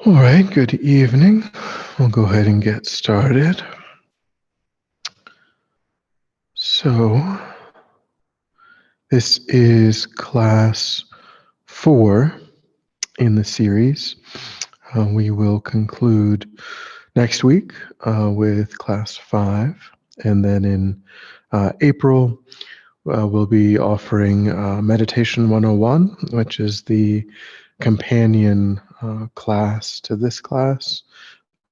All right, good evening. We'll go ahead and get started. So, this is class 4 in the series. We will conclude next week with class 5, and then in April, we'll be offering Meditation 101, which is the companion class to this class.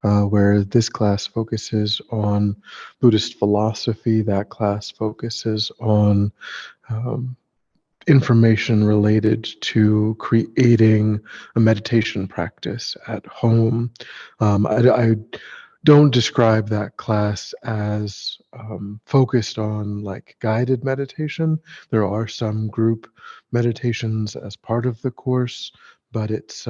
Where this class focuses on Buddhist philosophy, that class focuses on information related to creating a meditation practice at home. I don't describe that class as focused on like guided meditation. There are some group meditations as part of the course, but its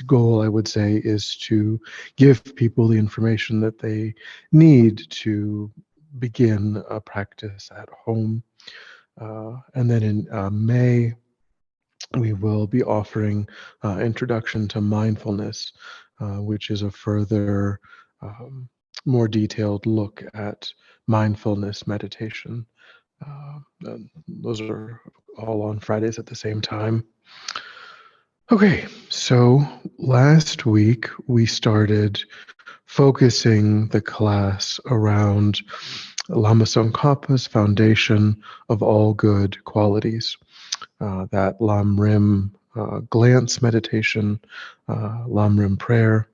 goal, I would say, is to give people the information that they need to begin a practice at home. And then in May, we will be offering Introduction to Mindfulness, which is a further, more detailed look at mindfulness meditation. Those are all on Fridays at the same time. Okay, so last week we started focusing the class around Lama Tsongkhapa's foundation of all good qualities. That lamrim glance meditation, lamrim prayer.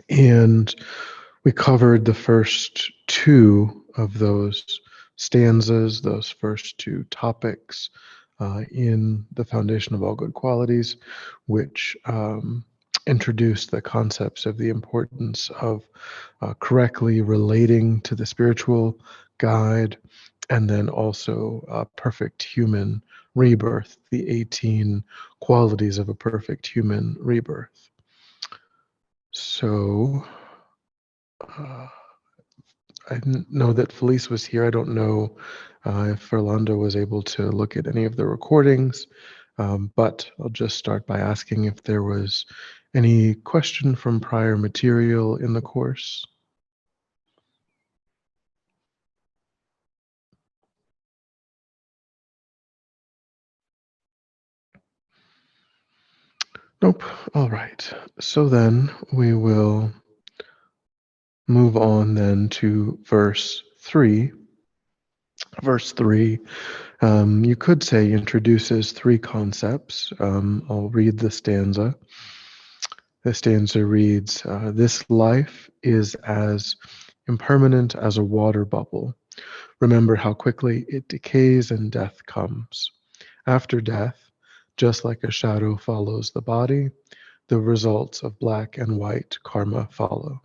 And we covered the first two of those stanzas, those first two topics in the foundation of all good qualities, which introduced the concepts of the importance of correctly relating to the spiritual guide, and then also perfect human rebirth, the 18 qualities of a perfect human rebirth. So I didn't know that Felice was here. I don't know if Fernando was able to look at any of the recordings, but I'll just start by asking if there was any question from prior material in the course. Nope. All right. So then we will move on then to verse 3. Verse 3, you could say, introduces three concepts. I'll read the stanza. The stanza reads, "This life is as impermanent as a water bubble. Remember how quickly it decays and death comes. After death, just like a shadow follows the body, the results of black and white karma follow.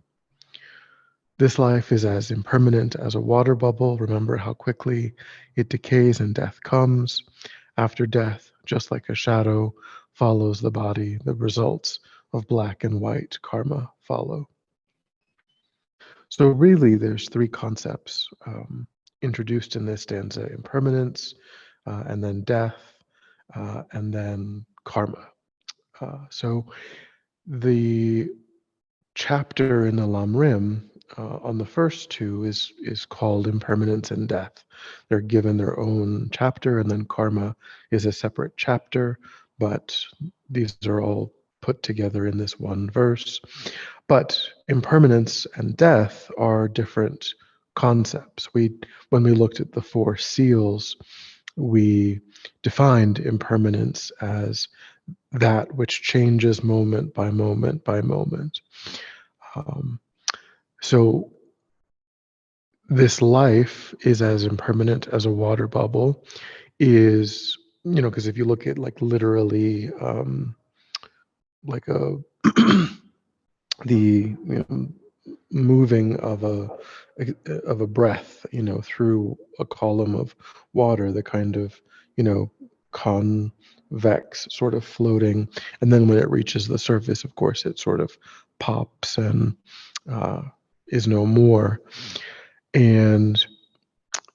This life is as impermanent as a water bubble. Remember how quickly it decays and death comes. After death, just like a shadow follows the body, the results of black and white karma follow." So really, there's three concepts introduced in this stanza: impermanence, and then death, and then karma. So the chapter in the Lamrim on the first two is called Impermanence and Death. They're given their own chapter, and then karma is a separate chapter, but these are all put together in this one verse. But impermanence and death are different concepts. When we looked at the four seals, we defined impermanence as that which changes moment by moment by moment. So this life is as impermanent as a water bubble is, because if you look at like literally like a the moving of a breath, through a column of water, the kind of, convex sort of floating, and then when it reaches the surface, of course, it sort of pops and is no more. And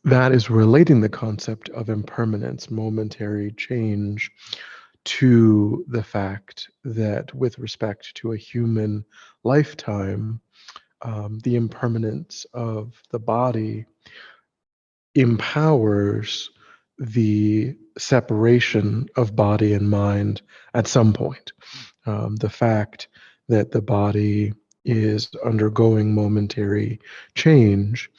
that is relating the concept of impermanence, momentary change, to the fact that with respect to a human lifetime, the impermanence of the body empowers the separation of body and mind at some point. The fact that the body is undergoing momentary change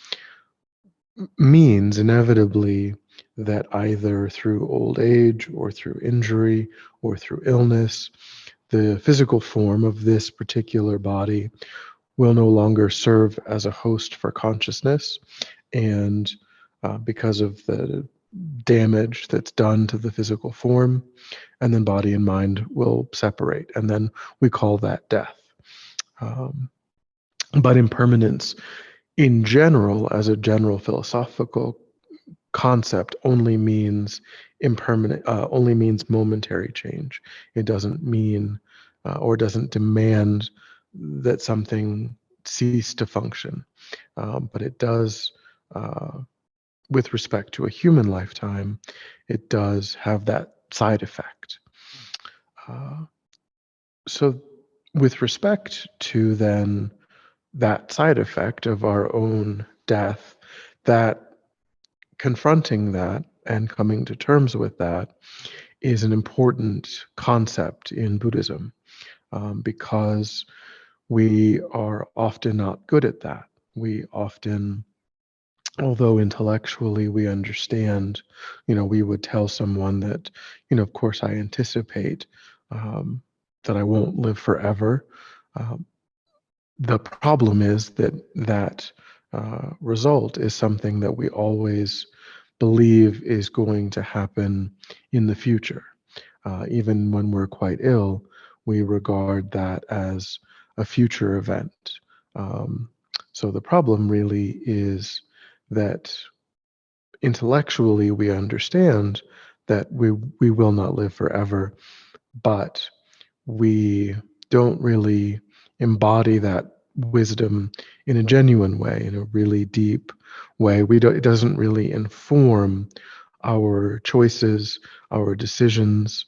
means inevitably that either through old age or through injury or through illness, the physical form of this particular body will no longer serve as a host for consciousness. And because of the damage that's done to the physical form, and then body and mind will separate. And then we call that death. Um, but impermanence in general, as a general philosophical concept, only means only means momentary change. It doesn't mean or doesn't demand that something cease to function. But it does, with respect to a human lifetime, it does have that side effect. Uh, so, with respect to then that side effect of our own death, that confronting that and coming to terms with that is an important concept in Buddhism, because we are often not good at that. We often, although intellectually we understand, we would tell someone that, of course I anticipate that I won't live forever. Um, the problem is that result is something that we always believe is going to happen in the future. Even when we're quite ill, we regard that as a future event. Um, so the problem really is that intellectually we understand that we will not live forever, but we don't really embody that wisdom in a genuine way, in a really deep way. It doesn't really inform our choices, our decisions.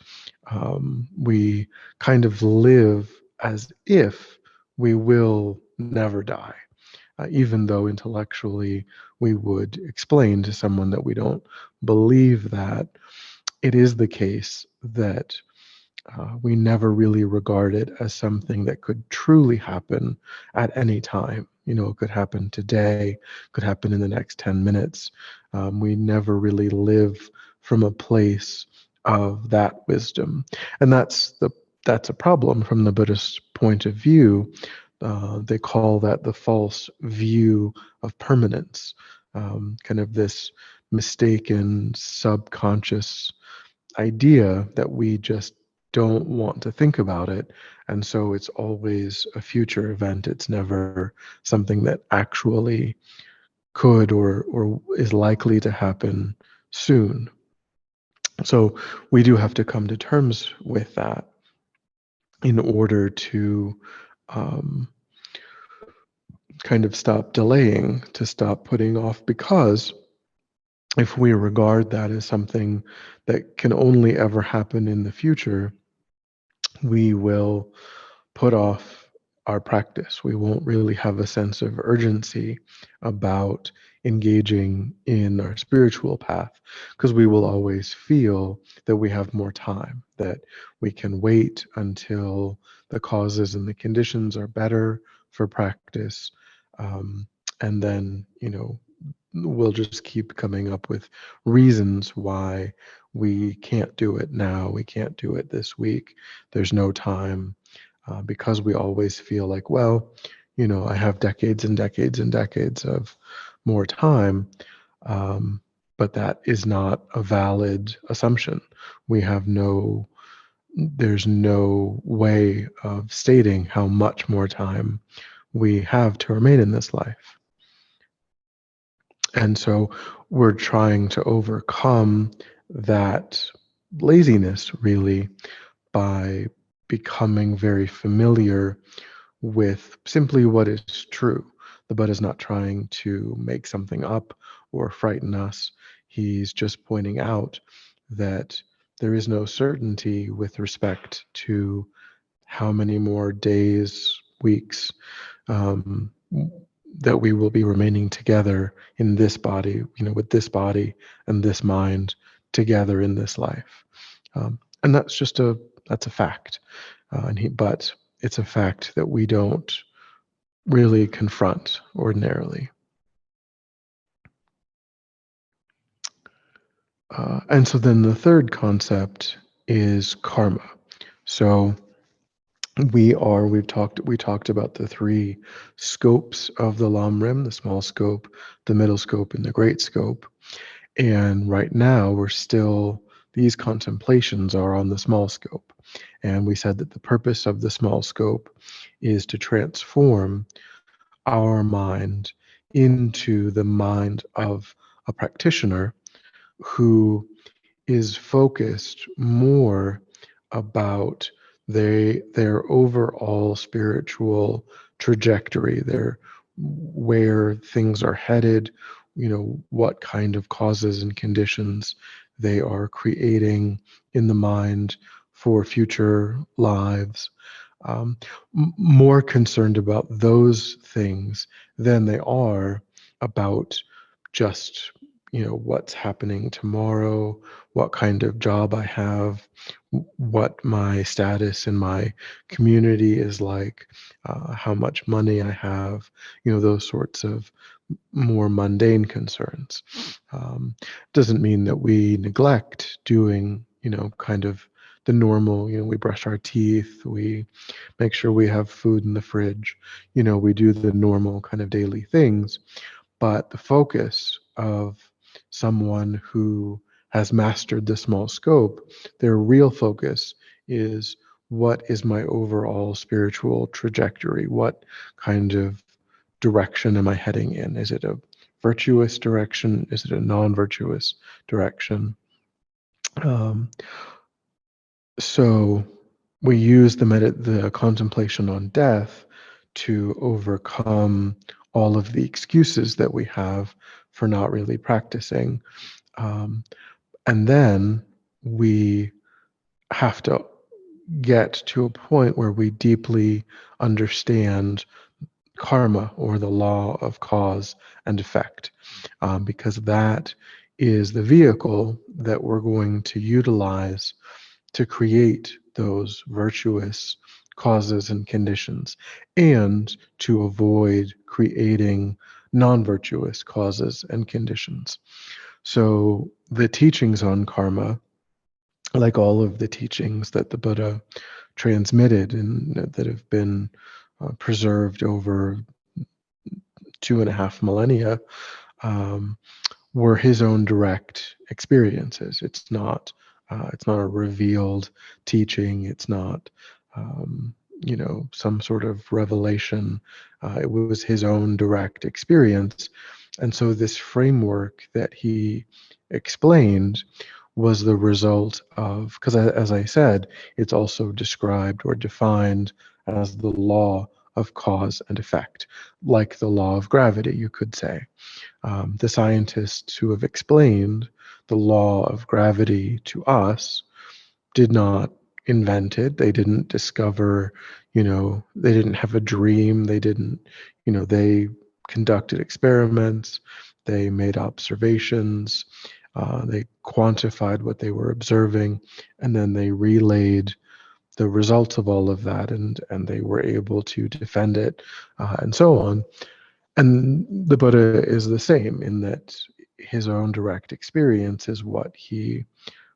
We kind of live as if we will never die, even though intellectually we would explain to someone that we don't believe that. It is the case that we never really regard it as something that could truly happen at any time. It could happen today, could happen in the next 10 minutes. We never really live from a place of that wisdom. And that's a problem from the Buddhist point of view. They call that the false view of permanence, kind of this mistaken subconscious idea that we just don't want to think about it. And so it's always a future event. It's never something that actually could or is likely to happen soon. So we do have to come to terms with that in order to um, kind of stop delaying, to stop putting off, because if we regard that as something that can only ever happen in the future, we will put off our practice. We won't really have a sense of urgency about engaging in our spiritual path, because we will always feel that we have more time, that we can wait until the causes and the conditions are better for practice. And then, we'll just keep coming up with reasons why we can't do it now, we can't do it this week, there's no time, because we always feel like, well, I have decades and decades and decades of more time. But that is not a valid assumption. We have there's no way of stating how much more time we have to remain in this life. And so we're trying to overcome that laziness really by becoming very familiar with simply what is true. The Buddha is not trying to make something up or frighten us. He's just pointing out that there is no certainty with respect to how many more days, weeks, um, that we will be remaining together in this body, with this body and this mind together in this life. And that's a fact. But it's a fact that we don't really confront ordinarily. And so then the third concept is karma. So we talked about the three scopes of the lamrim: the small scope, the middle scope, and the great scope. And right now these contemplations are on the small scope. And we said that the purpose of the small scope is to transform our mind into the mind of a practitioner who is focused more about their overall spiritual trajectory, their where things are headed, what kind of causes and conditions they are creating in the mind for future lives. um, More concerned about those things than they are about just what's happening tomorrow, what kind of job I have, what my status in my community is like, how much money I have, those sorts of more mundane concerns. Doesn't mean that we neglect doing, kind of the normal, we brush our teeth, we make sure we have food in the fridge, we do the normal kind of daily things. But the focus of someone who has mastered the small scope, their real focus is, what is my overall spiritual trajectory? What kind of direction am I heading in? Is it a virtuous direction? Is it a non-virtuous direction? Um, so we use the contemplation on death to overcome all of the excuses that we have for not really practicing. Um, and then we have to get to a point where we deeply understand karma, or the law of cause and effect, because that is the vehicle that we're going to utilize to create those virtuous causes and conditions, and to avoid creating non-virtuous causes and conditions. So the teachings on karma, like all of the teachings that the Buddha transmitted and that have been preserved over 2.5 millennia, um, were his own direct experiences. It's not a revealed teaching. It's not some sort of revelation. It was his own direct experience. And so this framework that he explained was the result of, because as I said, it's also described or defined as the law of cause and effect, like the law of gravity, you could say. The scientists who have explained the law of gravity to us did not invent it. They didn't discover, they didn't have a dream. They didn't, they conducted experiments. They made observations. They quantified what they were observing, and then they relayed the results of all of that, and they were able to defend it, and so on. And the Buddha is the same in that his own direct experience is what he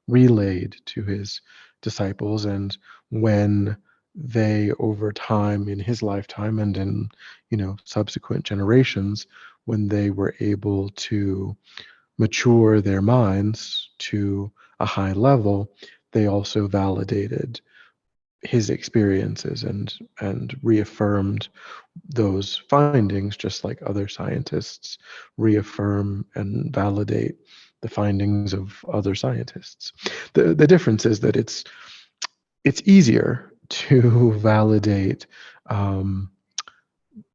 relayed to his disciples. And when they, over time in his lifetime and in subsequent generations, when they were able to mature their minds to a high level, they also validated his experiences and reaffirmed those findings, just like other scientists reaffirm and validate the findings of other scientists. The difference is that it's easier to validate um,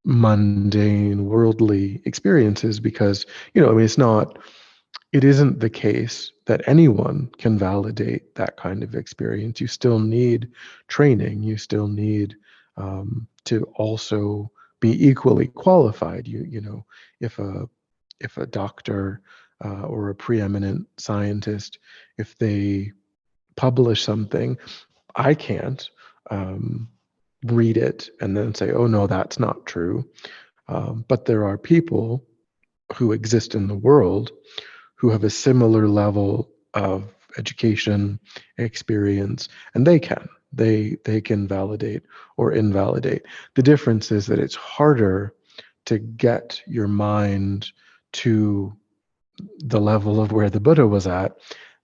mundane worldly experiences, because it isn't the case that anyone can validate that kind of experience. You still need training. You still need to also be equally qualified. You know, if a doctor or a preeminent scientist, if they publish something, I can't read it and then say, "Oh no, that's not true." But there are people who exist in the world who have a similar level of education, experience, and they can validate or invalidate. The difference is that it's harder to get your mind to the level of where the Buddha was at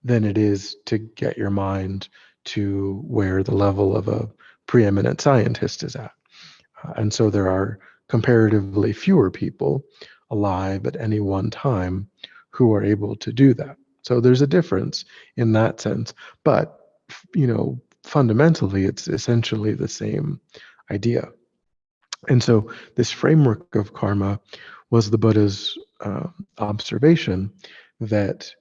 than it is to get your mind to where the level of a preeminent scientist is at. And so there are comparatively fewer people alive at any one time who are able to do that. So there's a difference in that sense. But, fundamentally, it's essentially the same idea. And so this framework of karma was the Buddha's observation that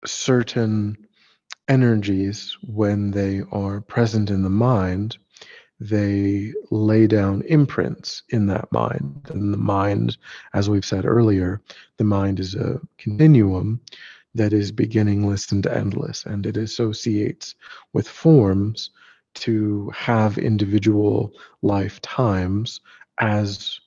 certain energies, when they are present in the mind, they lay down imprints in that mind. And the mind, as we've said earlier, the mind is a continuum that is beginningless and endless, and it associates with forms to have individual lifetimes as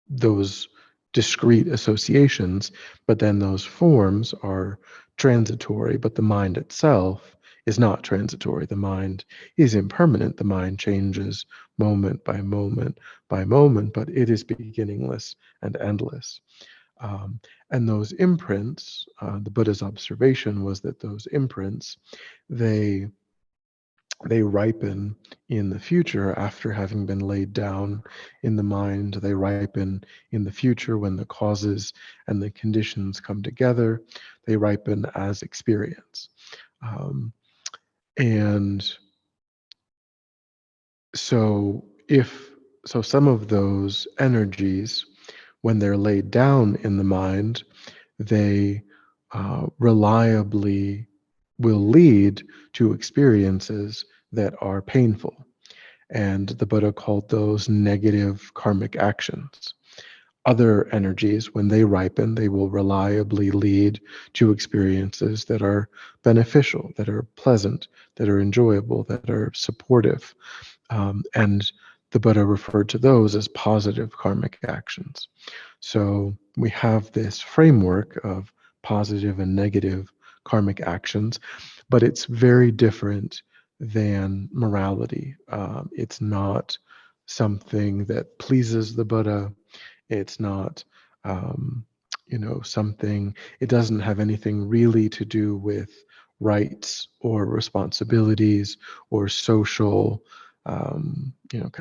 those discrete associations, but then those forms are transitory, but the mind itself is not transitory. The mind is impermanent. The mind changes moment by moment by moment, but it is beginningless and endless. And those imprints, the Buddha's observation was that those imprints, they they ripen in the future after having been laid down in the mind. They ripen in the future when the causes and the conditions come together. They ripen as experience. Um, and so some of those energies, when they're laid down in the mind, they reliably will lead to experiences that are painful. And the Buddha called those negative karmic actions. Other energies, when they ripen, they will reliably lead to experiences that are beneficial, that are pleasant, that are enjoyable, that are supportive. And the Buddha referred to those as positive karmic actions. So we have this framework of positive and negative karmic actions, but it's very different than morality. It's not something that pleases the Buddha. It's not, something, it doesn't have anything really to do with rights or responsibilities or social, kind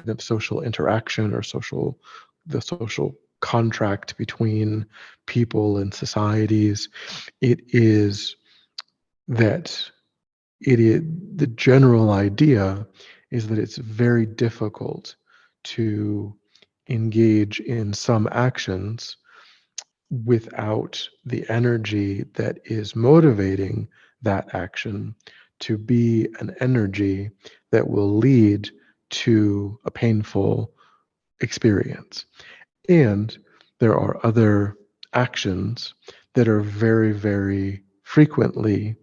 of social interaction or the social contract between people and societies. It is that it is the general idea is that it's very difficult to engage in some actions without the energy that is motivating that action to be an energy that will lead to a painful experience. And there are other actions that are very, very frequently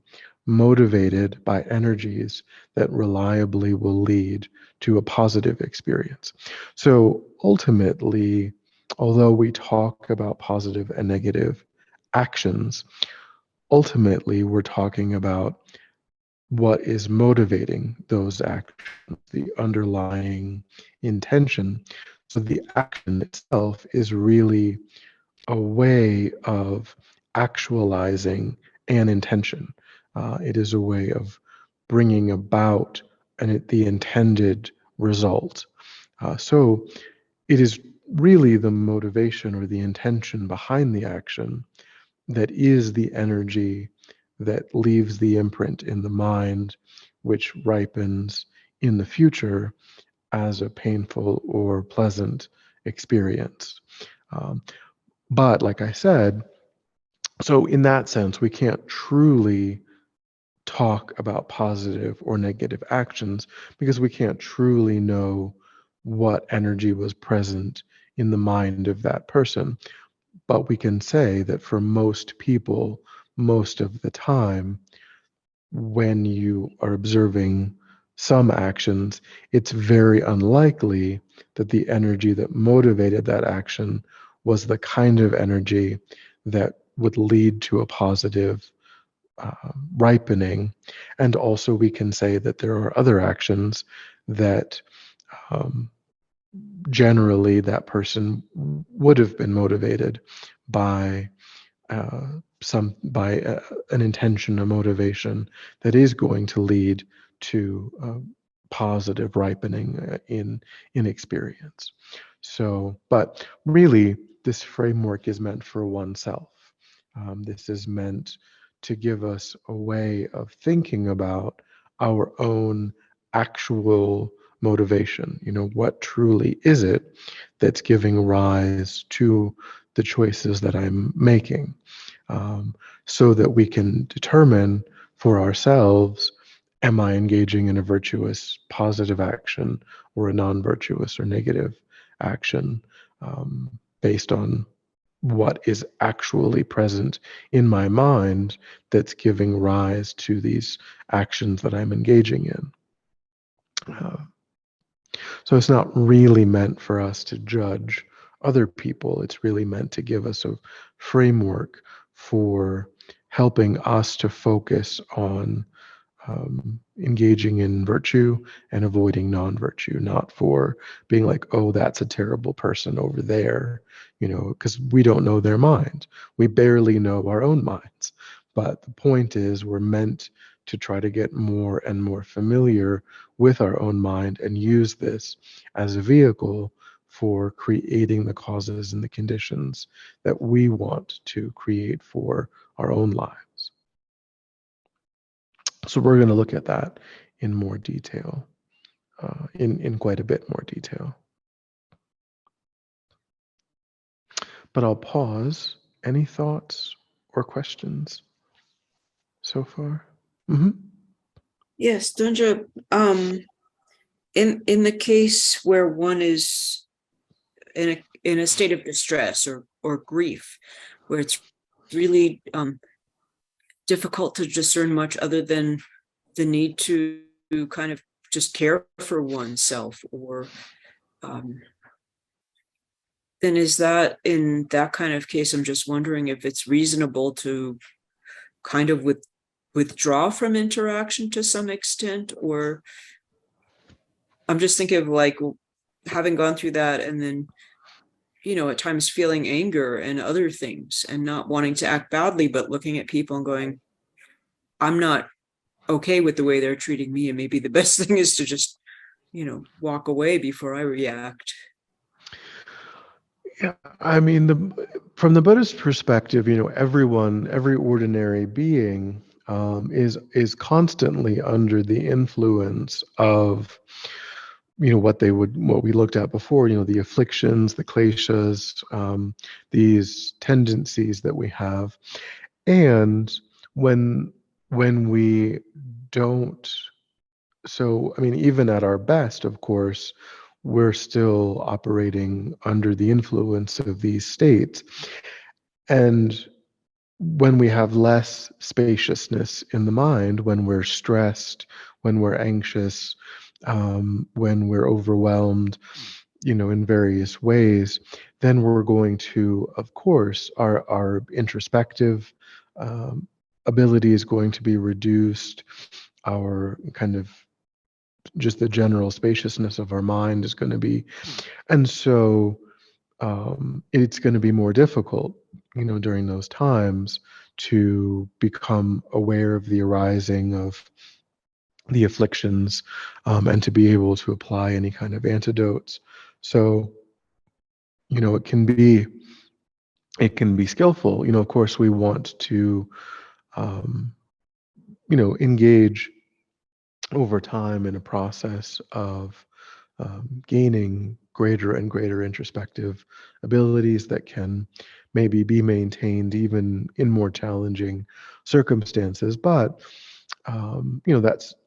motivated by energies that reliably will lead to a positive experience. So ultimately, although we talk about positive and negative actions, ultimately we're talking about what is motivating those actions, the underlying intention. So the action itself is really a way of actualizing an intention. It is a way of bringing about the intended result. So it is really the motivation or the intention behind the action that is the energy that leaves the imprint in the mind, which ripens in the future as a painful or pleasant experience. Um, but like I said, So in that sense, we can't truly talk about positive or negative actions because we can't truly know what energy was present in the mind of that person. But we can say that for most people, most of the time, when you are observing some actions, it's very unlikely that the energy that motivated that action was the kind of energy that would lead to a positive ripening. And also, we can say that there are other actions that um, generally that person would have been motivated by an intention, a motivation that is going to lead to positive ripening in experience. So, but really, this framework is meant for oneself. This is meant to give us a way of thinking about our own actual motivation. What truly is it that's giving rise to the choices that I'm making, so that we can determine for ourselves, am I engaging in a virtuous, positive action or a non virtuous or negative action, based on what is actually present in my mind that's giving rise to these actions that I'm engaging in. Uh, so it's not really meant for us to judge other people. It's really meant to give us a framework for helping us to focus on engaging in virtue and avoiding non-virtue, not for being like, oh, that's a terrible person over there, because we don't know their mind. We barely know our own minds. But the point is, we're meant to try to get more and more familiar with our own mind and use this as a vehicle for creating the causes and the conditions that we want to create for our own lives. So we're going to look at that in more detail, in quite a bit more detail. But I'll pause. Any thoughts or questions so far? Mm-hmm. Yes, Dondrub, in the case where one is in a state of distress or grief, where it's really difficult to discern much other than the need to kind of just care for oneself, or then is that, in that kind of case, I'm just wondering if it's reasonable to kind of withdraw from interaction to some extent, or I'm just thinking of like having gone through that and then at times feeling anger and other things and not wanting to act badly, but looking at people and going, I'm not okay with the way they're treating me. And maybe the best thing is to just, walk away before I react. Yeah, I mean, from the Buddhist perspective, everyone, every ordinary being, is constantly under the influence of, what we looked at before, the afflictions, the kleshas, these tendencies that we have. And when we don't, so I mean, even at our best, of course, we're still operating under the influence of these states. And when we have less spaciousness in the mind, when we're stressed, when we're anxious, when we're overwhelmed, in various ways, then we're going to, of course, our introspective ability is going to be reduced. Our kind of just the general spaciousness of our mind is going to be, and so it's going to be more difficult, during those times to become aware of the arising of the afflictions, and to be able to apply any kind of antidotes. So, it can be skillful. Of course, we want to, um, engage over time in a process of gaining greater and greater introspective abilities that can maybe be maintained even in more challenging circumstances. But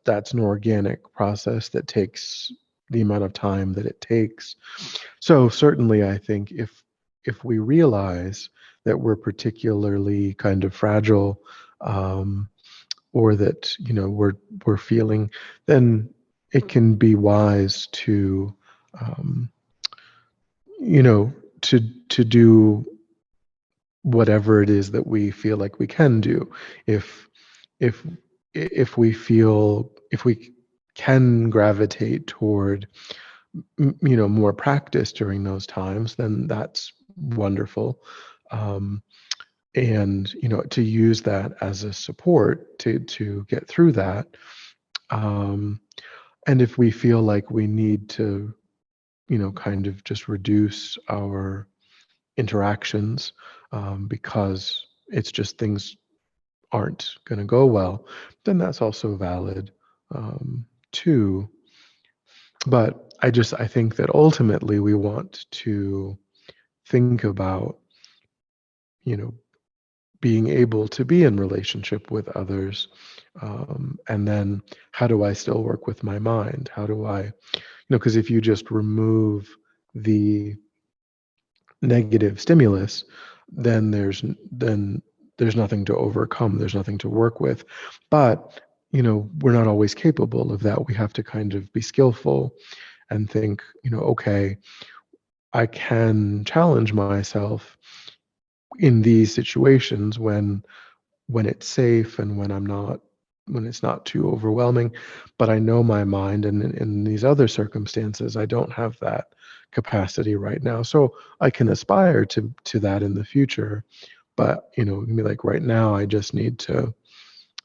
that's an organic process that takes the amount of time that it takes. So certainly, I think if we realize that we're particularly kind of fragile, or that we're feeling, then it can be wise to um, you know to do whatever it is that we feel like we can do. If if if we feel, if we can gravitate toward more practice during those times, then that's wonderful. um, and to use that as a support to get through that. um, and if we feel like we need to kind of just reduce our interactions, because it's just things aren't going to go well, then that's also valid, too. But I think that ultimately we want to think about, you know, being able to be in relationship with others. And then how do I still work with my mind? How do I, because if you just remove the negative stimulus, then there's nothing to overcome. There's nothing to work with. But, we're not always capable of that. We have to kind of be skillful and think, okay, I can challenge myself in these situations when it's safe and when it's not too overwhelming. But I know my mind, and in these other circumstances I don't have that capacity right now. So I can aspire to that in the future. But like right now I just need to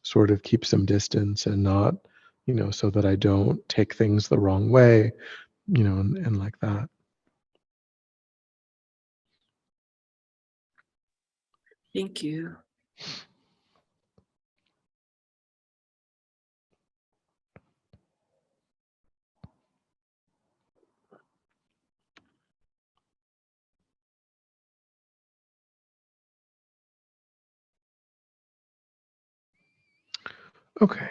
sort of keep some distance and not, so that I don't take things the wrong way, and like that. Thank you. Okay.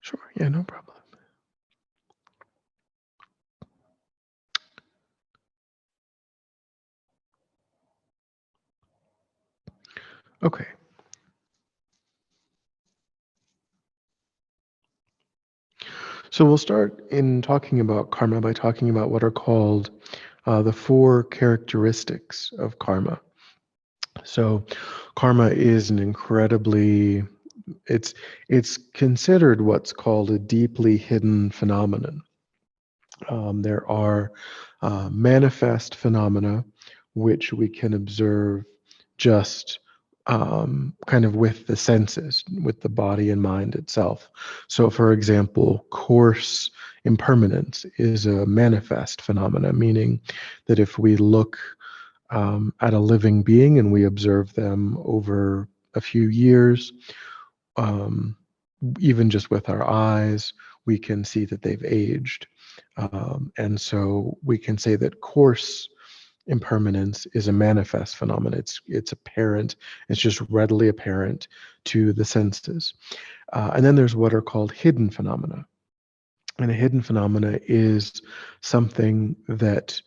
Sure. Yeah, no problem. Okay. So we'll start in talking about karma by talking about what are called the four characteristics of karma. So karma is an incredibly, it's it's considered what's called a deeply hidden phenomenon. There are manifest phenomena which we can observe just kind of with the senses, with the body and mind itself. So, for example, coarse impermanence is a manifest phenomena, meaning that if we look at a living being and we observe them over a few years, um, even just with our eyes, we can see that they've aged. And so we can say that coarse impermanence is a manifest phenomenon. It's apparent. It's just readily apparent to the senses. And then there's what are called hidden phenomena. And a hidden phenomena is something that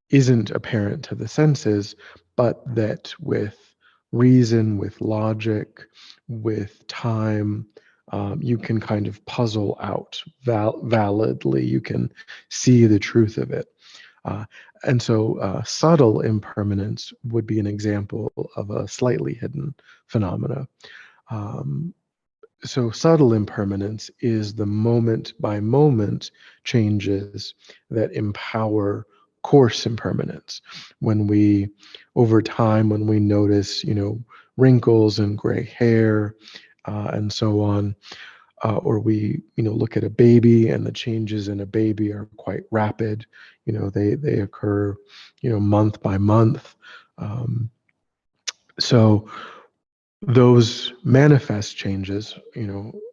isn't apparent to the senses, but that with reason, with logic, with time, you can kind of puzzle out validly. You can see the truth of it. Uh, and so subtle impermanence would be an example of a slightly hidden phenomena. Um, so subtle impermanence is the moment by moment changes that empower coarse impermanence. When we, over time, when we notice, wrinkles and gray hair, and so on, or we, look at a baby and the changes in a baby are quite rapid. They occur, month by month. So those manifest changes,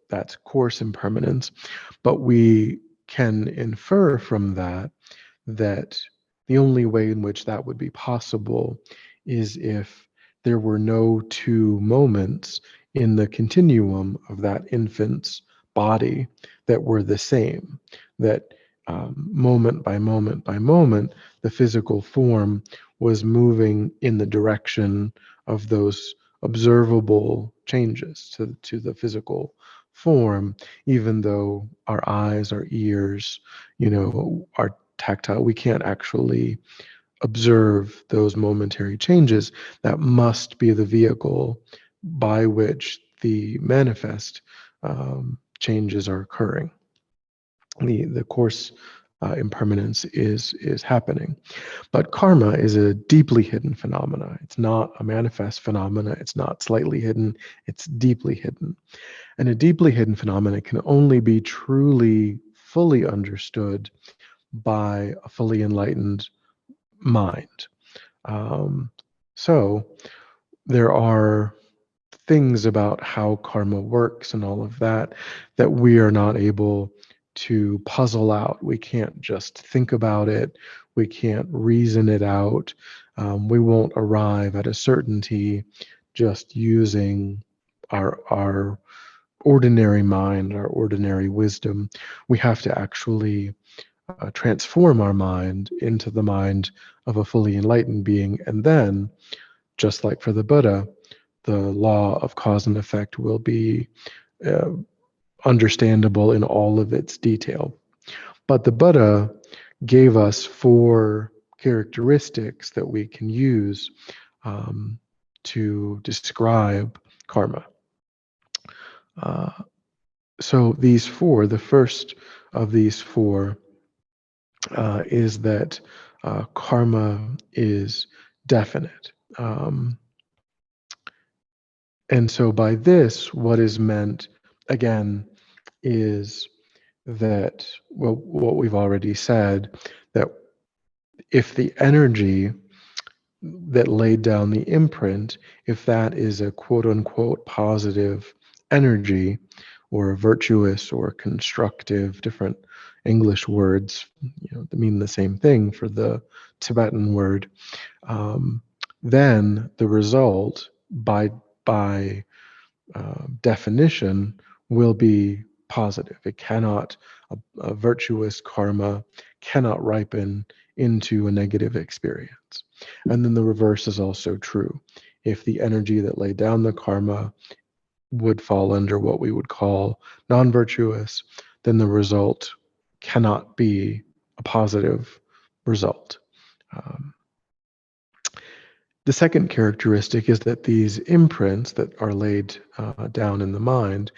that's coarse impermanence. But we can infer from that that the only way in which that would be possible is if there were no two moments in the continuum of that infant's body that were the same, that moment by moment by moment, the physical form was moving in the direction of those observable changes to the physical form, even though our eyes, our ears, are tactile. We can't actually observe those momentary changes. That must be the vehicle by which the manifest changes are occurring. The course impermanence is happening. But karma is a deeply hidden phenomena. It's not a manifest phenomena. It's not slightly hidden. It's deeply hidden. And a deeply hidden phenomena can only be truly, fully understood by a fully enlightened mind. So there are things about how karma works and all of that that we are not able to puzzle out. We can't just think about it. We can't reason it out. We won't arrive at a certainty just using our ordinary mind, our ordinary wisdom. We have to actually transform our mind into the mind of a fully enlightened being. And then, just like for the Buddha, the law of cause and effect will be uh, understandable in all of its detail. But the Buddha gave us 4 characteristics that we can use to describe karma. So these 4, the first of these 4 is that karma is definite. And so by this, what is meant, again, is that, well, what we've already said, that if the energy that laid down the imprint, if that is a quote unquote positive energy or a virtuous or constructive, different English words, that mean the same thing for the Tibetan word, then the result by definition will be positive. It cannot, a virtuous karma cannot ripen into a negative experience. And then the reverse is also true. If the energy that laid down the karma would fall under what we would call non-virtuous, then the result cannot be a positive result. The second characteristic is that these imprints that are laid down in the mind,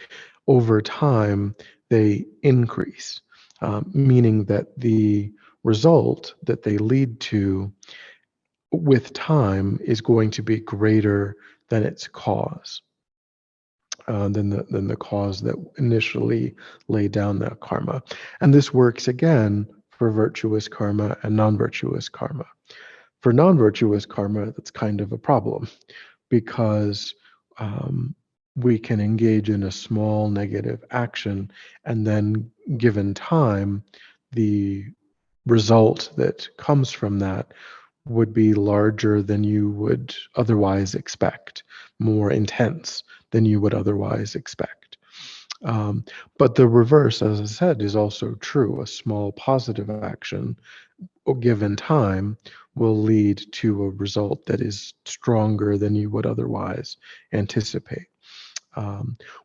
over time, they increase, meaning that the result that they lead to with time is going to be greater than its cause, than the cause that initially laid down that karma. And this works again for virtuous karma and non-virtuous karma. For non-virtuous karma, that's kind of a problem because we can engage in a small negative action, and then given time, the result that comes from that would be larger than you would otherwise expect, more intense than you would otherwise expect. But the reverse, as I said, is also true. A small positive action, given time, will lead to a result that is stronger than you would otherwise anticipate.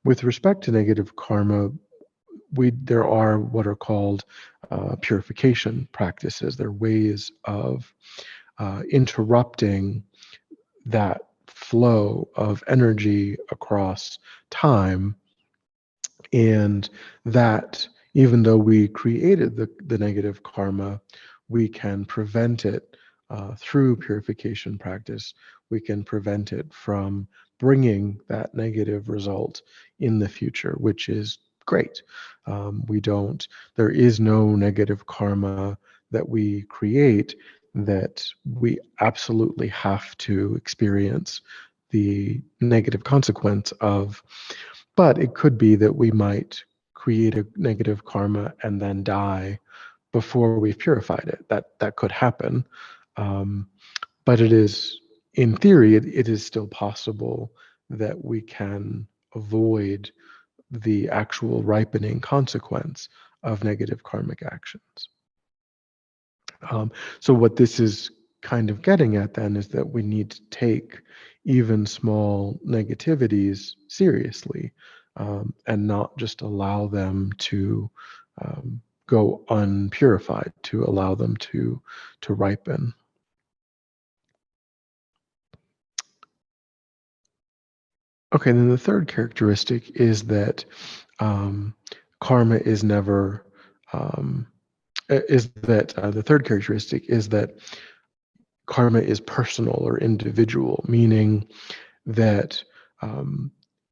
With respect to negative karma, there are what are called purification practices. They're ways of interrupting that flow of energy across time, and that even though we created the negative karma, we can prevent it through purification practice. We can prevent it from bringing that negative result in the future, which is great. There is no negative karma that we create that we absolutely have to experience the negative consequence of. But it could be that we might create a negative karma and then die before we've purified it. That could happen. Um, but it is, in theory, it is still possible that we can avoid the actual ripening consequence of negative karmic actions. So what this is kind of getting at then is that we need to take even small negativities seriously, and not just allow them to go unpurified, to allow them to ripen. Okay, then the third characteristic is that karma is never is that the third characteristic is that karma is personal or individual, meaning that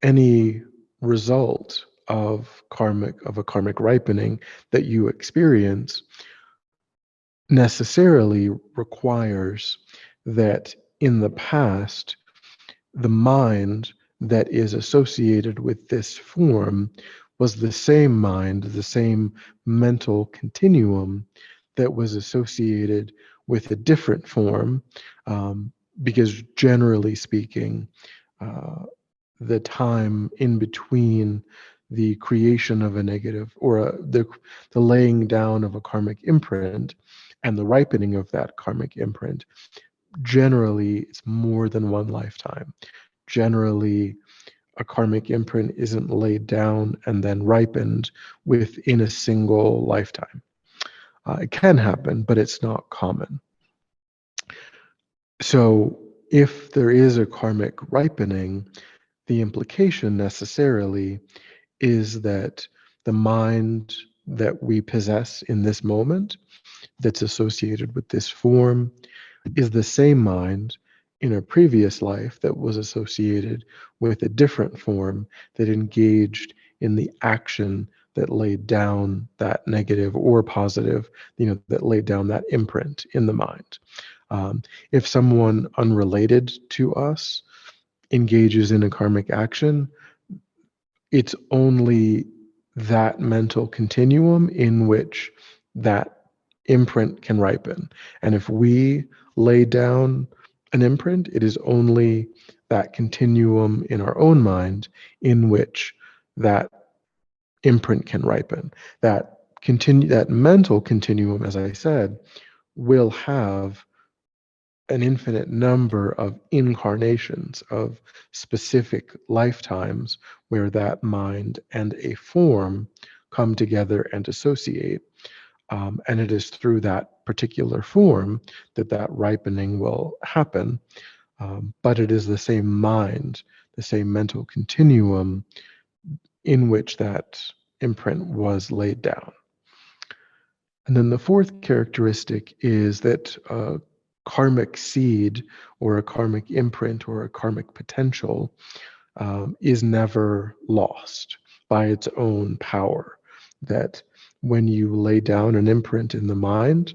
any result of a karmic ripening that you experience necessarily requires that in the past the mind that is associated with this form was the same mind, the same mental continuum that was associated with a different form, because generally speaking, uh, the time in between the creation of a negative or the laying down of a karmic imprint and the ripening of that karmic imprint, generally it's more than one lifetime. Generally, a karmic imprint isn't laid down and then ripened within a single lifetime. It can happen, but it's not common. So, if there is a karmic ripening, the implication necessarily is that the mind that we possess in this moment, that's associated with this form, is the same mind in a previous life that was associated with a different form that engaged in the action that laid down that negative or positive, that laid down that imprint in the mind. If someone unrelated to us engages in a karmic action, it's only that mental continuum in which that imprint can ripen. And if we lay down an imprint, it is only that continuum in our own mind in which that imprint can ripen. That mental continuum, as I said, will have an infinite number of incarnations of specific lifetimes where that mind and a form come together and associate. And it is through that particular form that ripening will happen. But it is the same mind, the same mental continuum in which that imprint was laid down. And then the fourth characteristic is that a karmic seed or a karmic imprint or a karmic potential is never lost by its own power. That when you lay down an imprint in the mind,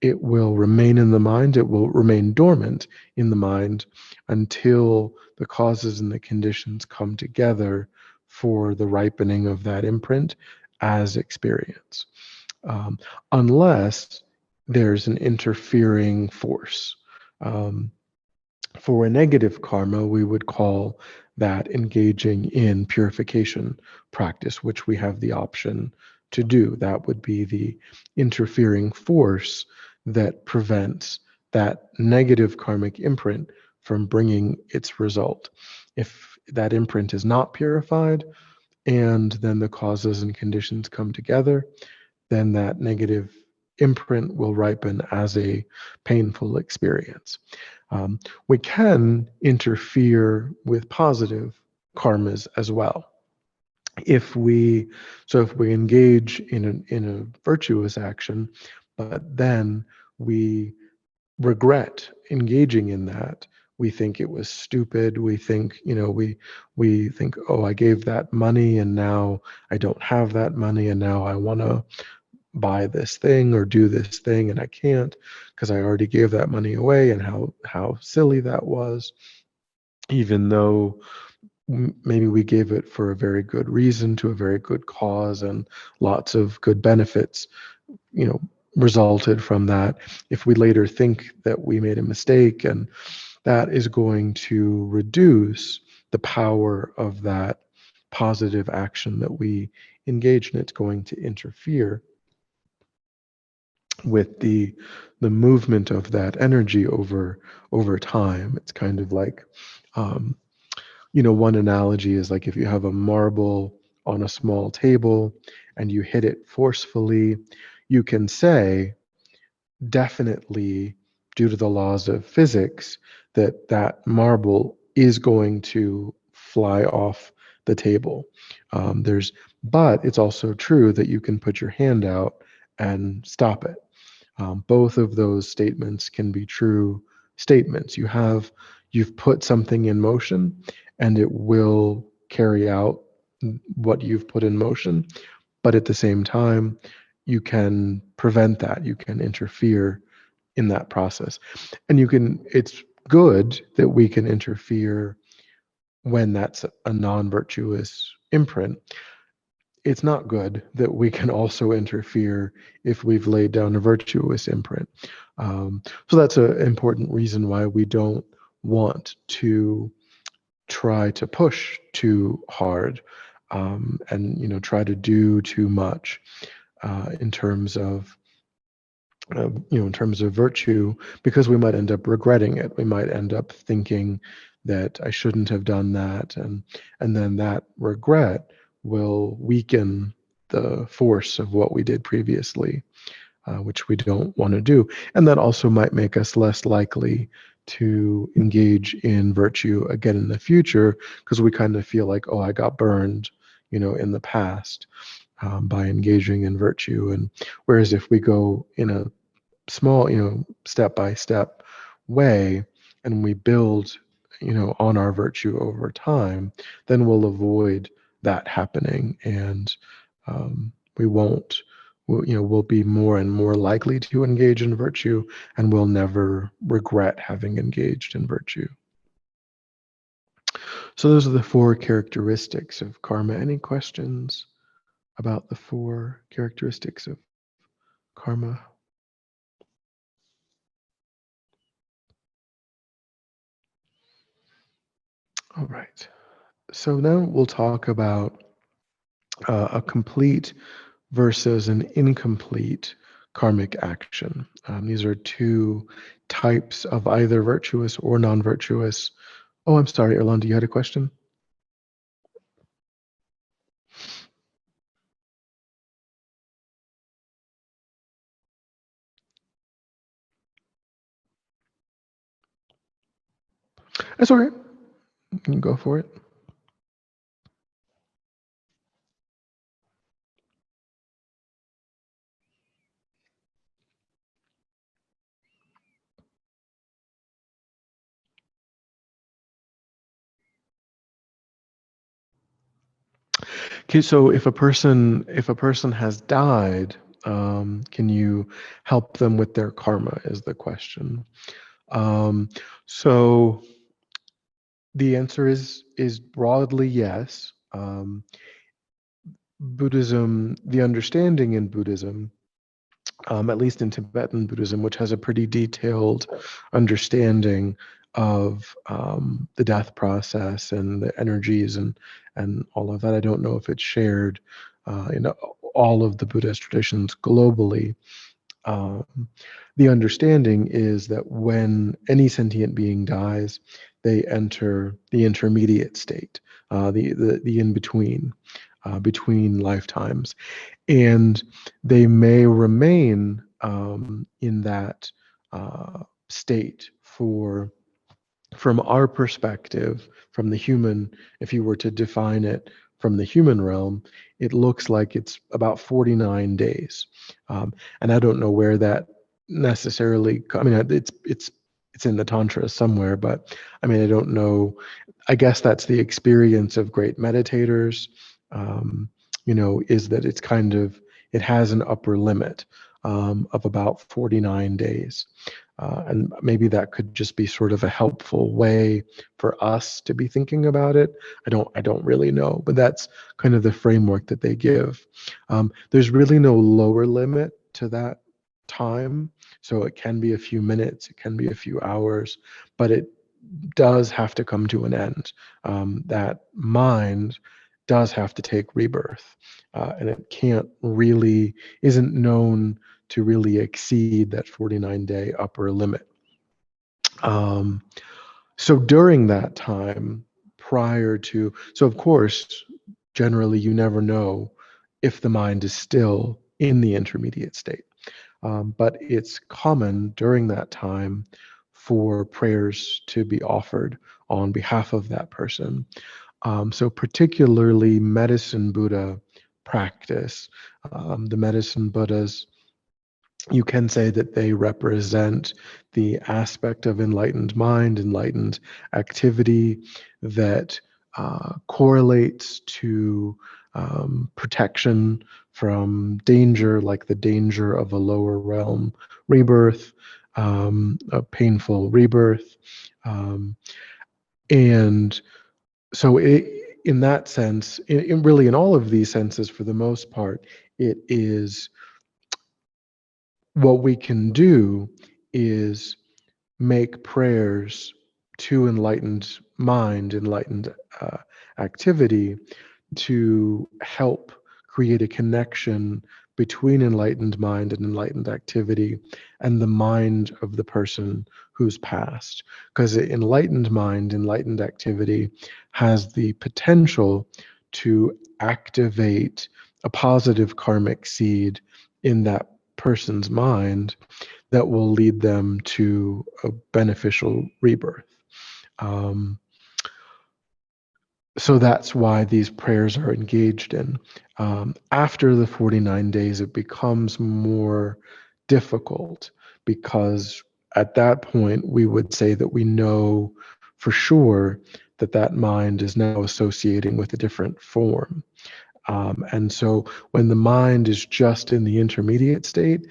it will remain in the mind, it will remain dormant in the mind until the causes and the conditions come together for the ripening of that imprint as experience. Unless there's an interfering force. For a negative karma, we would call that engaging in purification practice, which we have the option to do. That would be the interfering force that prevents that negative karmic imprint from bringing its result. If that imprint is not purified, and then the causes and conditions come together, then that negative imprint will ripen as a painful experience. We can interfere with positive karmas as well. If we engage in a virtuous action, but then we regret engaging in that. We think it was stupid. We think, we think, oh, I gave that money and now I don't have that money and now I want to buy this thing or do this thing and I can't because I already gave that money away, and how silly that was, even though maybe we gave it for a very good reason, to a very good cause, and lots of good benefits, resulted from that. If we later think that we made a mistake, and that is going to reduce the power of that positive action that we engage in. It's going to interfere with the movement of that energy over time. It's kind of like, um, one analogy is like if you have a marble on a small table and you hit it forcefully, you can say definitely, due to the laws of physics, that that marble is going to fly off the table. But it's also true that you can put your hand out and stop it. Both of those statements can be true statements. You've put something in motion, and it will carry out what you've put in motion. But at the same time, you can prevent that. You can interfere in that process, and it's good that we can interfere when that's a non-virtuous imprint. It's not good that we can also interfere if we've laid down a virtuous imprint. So that's an important reason why we don't want to try to push too hard, and try to do too much, in terms of virtue, because we might end up regretting it. We might end up thinking that I shouldn't have done that, and then that regret will weaken the force of what we did previously, which we don't want to do. And that also might make us less likely to engage in virtue again in the future, because we kind of feel like, oh, I got burned, in the past, by engaging in virtue. And whereas if we go in a small, step by step way, and we build, on our virtue over time, then we'll avoid that happening, and we won't. We'll be more and more likely to engage in virtue, and we'll never regret having engaged in virtue. So those are the 4 characteristics of karma. Any questions about the 4 characteristics of karma? All right. So now we'll talk about a complete versus an incomplete karmic action. These are 2 types of either virtuous or non-virtuous. Oh, I'm sorry, Erlanda, you had a question? That's all right. You can go for it. Okay, so if a person has died, can you help them with their karma? Is the question. So the answer is broadly yes. Buddhism, the understanding in Buddhism, at least in Tibetan Buddhism, which has a pretty detailed understanding of the death process and the energies and all of that. I don't know if it's shared in all of the Buddhist traditions globally. Um, the understanding is that when any sentient being dies, they enter the intermediate state, the in between, between lifetimes, and they may remain in that state for, from our perspective, from the human, if you were to define it from the human realm, it looks like it's about 49 days. And I don't know where that necessarily, I mean, it's in the Tantra somewhere, but I mean, I don't know. I guess that's the experience of great meditators, is that it's kind of, it has an upper limit. of about 49 days. And maybe that could just be sort of a helpful way for us to be thinking about it. I don't really know, but that's kind of the framework that they give. There's really no lower limit to that time. So it can be a few minutes, it can be a few hours, but it does have to come to an end. That mind does have to take rebirth, and it can't really, isn't known to really exceed that 49-day upper limit. Um, so during that time, prior to, so of course, generally you never know if the mind is still in the intermediate state. But it's common during that time for prayers to be offered on behalf of that person. So particularly medicine Buddha practice, the medicine Buddhas, you can say that they represent the aspect of enlightened mind, enlightened activity that correlates to protection from danger, like the danger of a lower realm rebirth, a painful rebirth. Um, and so, in that sense, really in all of these senses, for the most part, it is what we can do is make prayers to enlightened mind, enlightened activity to help create a connection between enlightened mind and enlightened activity and the mind of the person who's passed. Because enlightened mind, enlightened activity has the potential to activate a positive karmic seed in that person's mind that will lead them to a beneficial rebirth. Um, so that's why these prayers are engaged in. After the 49 days, it becomes more difficult because at that point, we would say that we know for sure that that mind is now associating with a different form. And so when the mind is just in the intermediate state,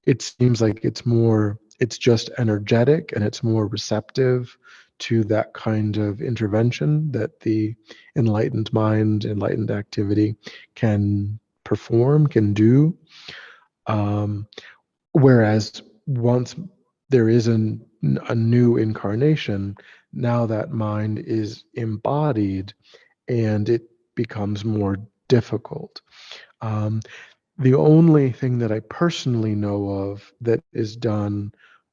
it seems like it's just energetic and it's more receptive to that kind of intervention that the enlightened mind, enlightened activity can perform, can do. Um, Whereas once there is a new incarnation, now that mind is embodied and it becomes more difficult. Um, the only thing that I personally know of that is done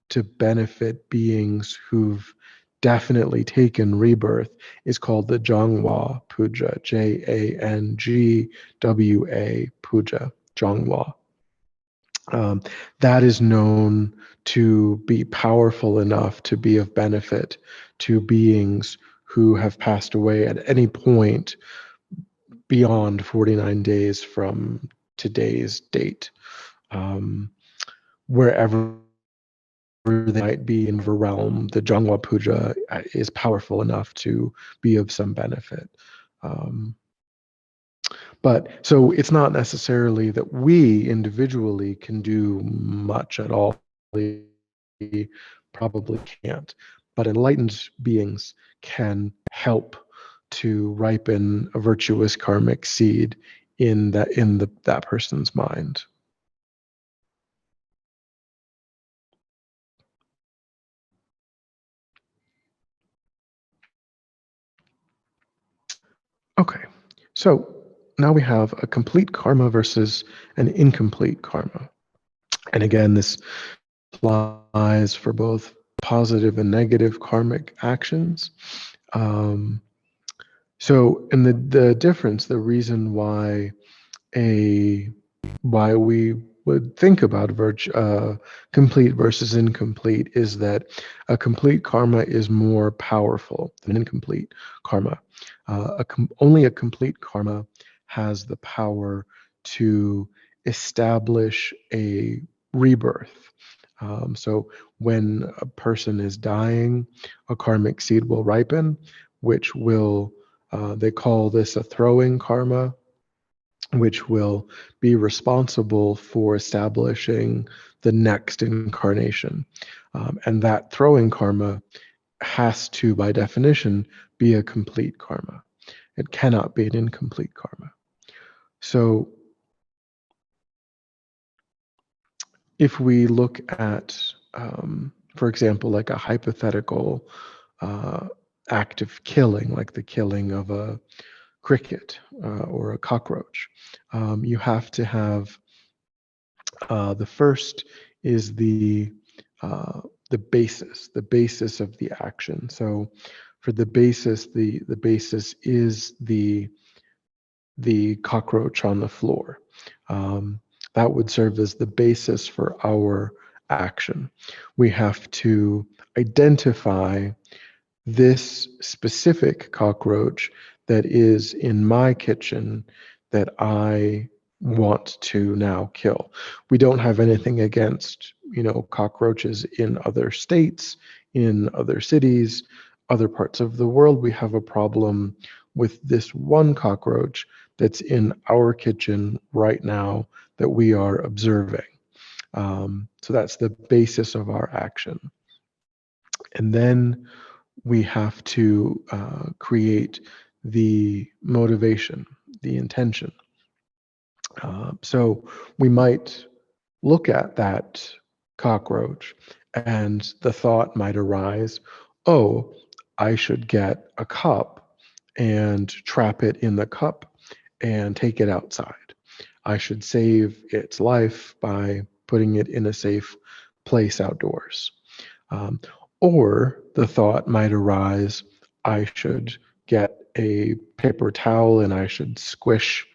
to benefit beings who've definitely taken rebirth is called the Jangwa Puja, Jangwa Puja, Jangwa. Um, that is known to be powerful enough to be of benefit to beings who have passed away at any point beyond 49 days from today's date, um, wherever they might be in the realm. The Jangwa Puja is powerful enough to be of some benefit. Um, but so it's not necessarily that we individually can do much at all. We probably can't. But enlightened beings can help to ripen a virtuous karmic seed in that person's mind. Okay, so now we have a complete karma versus an incomplete karma. And again, this applies for both positive and negative karmic actions. Um, and the difference, the reason why we would think about complete versus incomplete is that a complete karma is more powerful than incomplete karma. Only a complete karma has the power to establish a rebirth. So when a person is dying, a karmic seed will ripen, which will, they call this a throwing karma. which will be responsible for establishing the next incarnation. And that throwing karma has to, by definition, be a complete karma. It cannot be an incomplete karma. So if we look at, for example, like a hypothetical act of killing, like the killing of a cricket or a cockroach, you have to have the first is the basis of the action. So for the basis, the basis is the cockroach on the floor. That would serve as the basis for our action. We have to identify this specific cockroach that is in my kitchen that I want to now kill. We don't have anything against, cockroaches in other states, in other cities, other parts of the world. We have a problem with this one cockroach that's in our kitchen right now that we are observing. So that's the basis of our action. And then we have to create the motivation, the intention. So we might look at that cockroach and the thought might arise, oh, I should get a cup and trap it in the cup and take it outside. I should save its life by putting it in a safe place outdoors. Um, or the thought might arise, I should get a paper towel and I should squish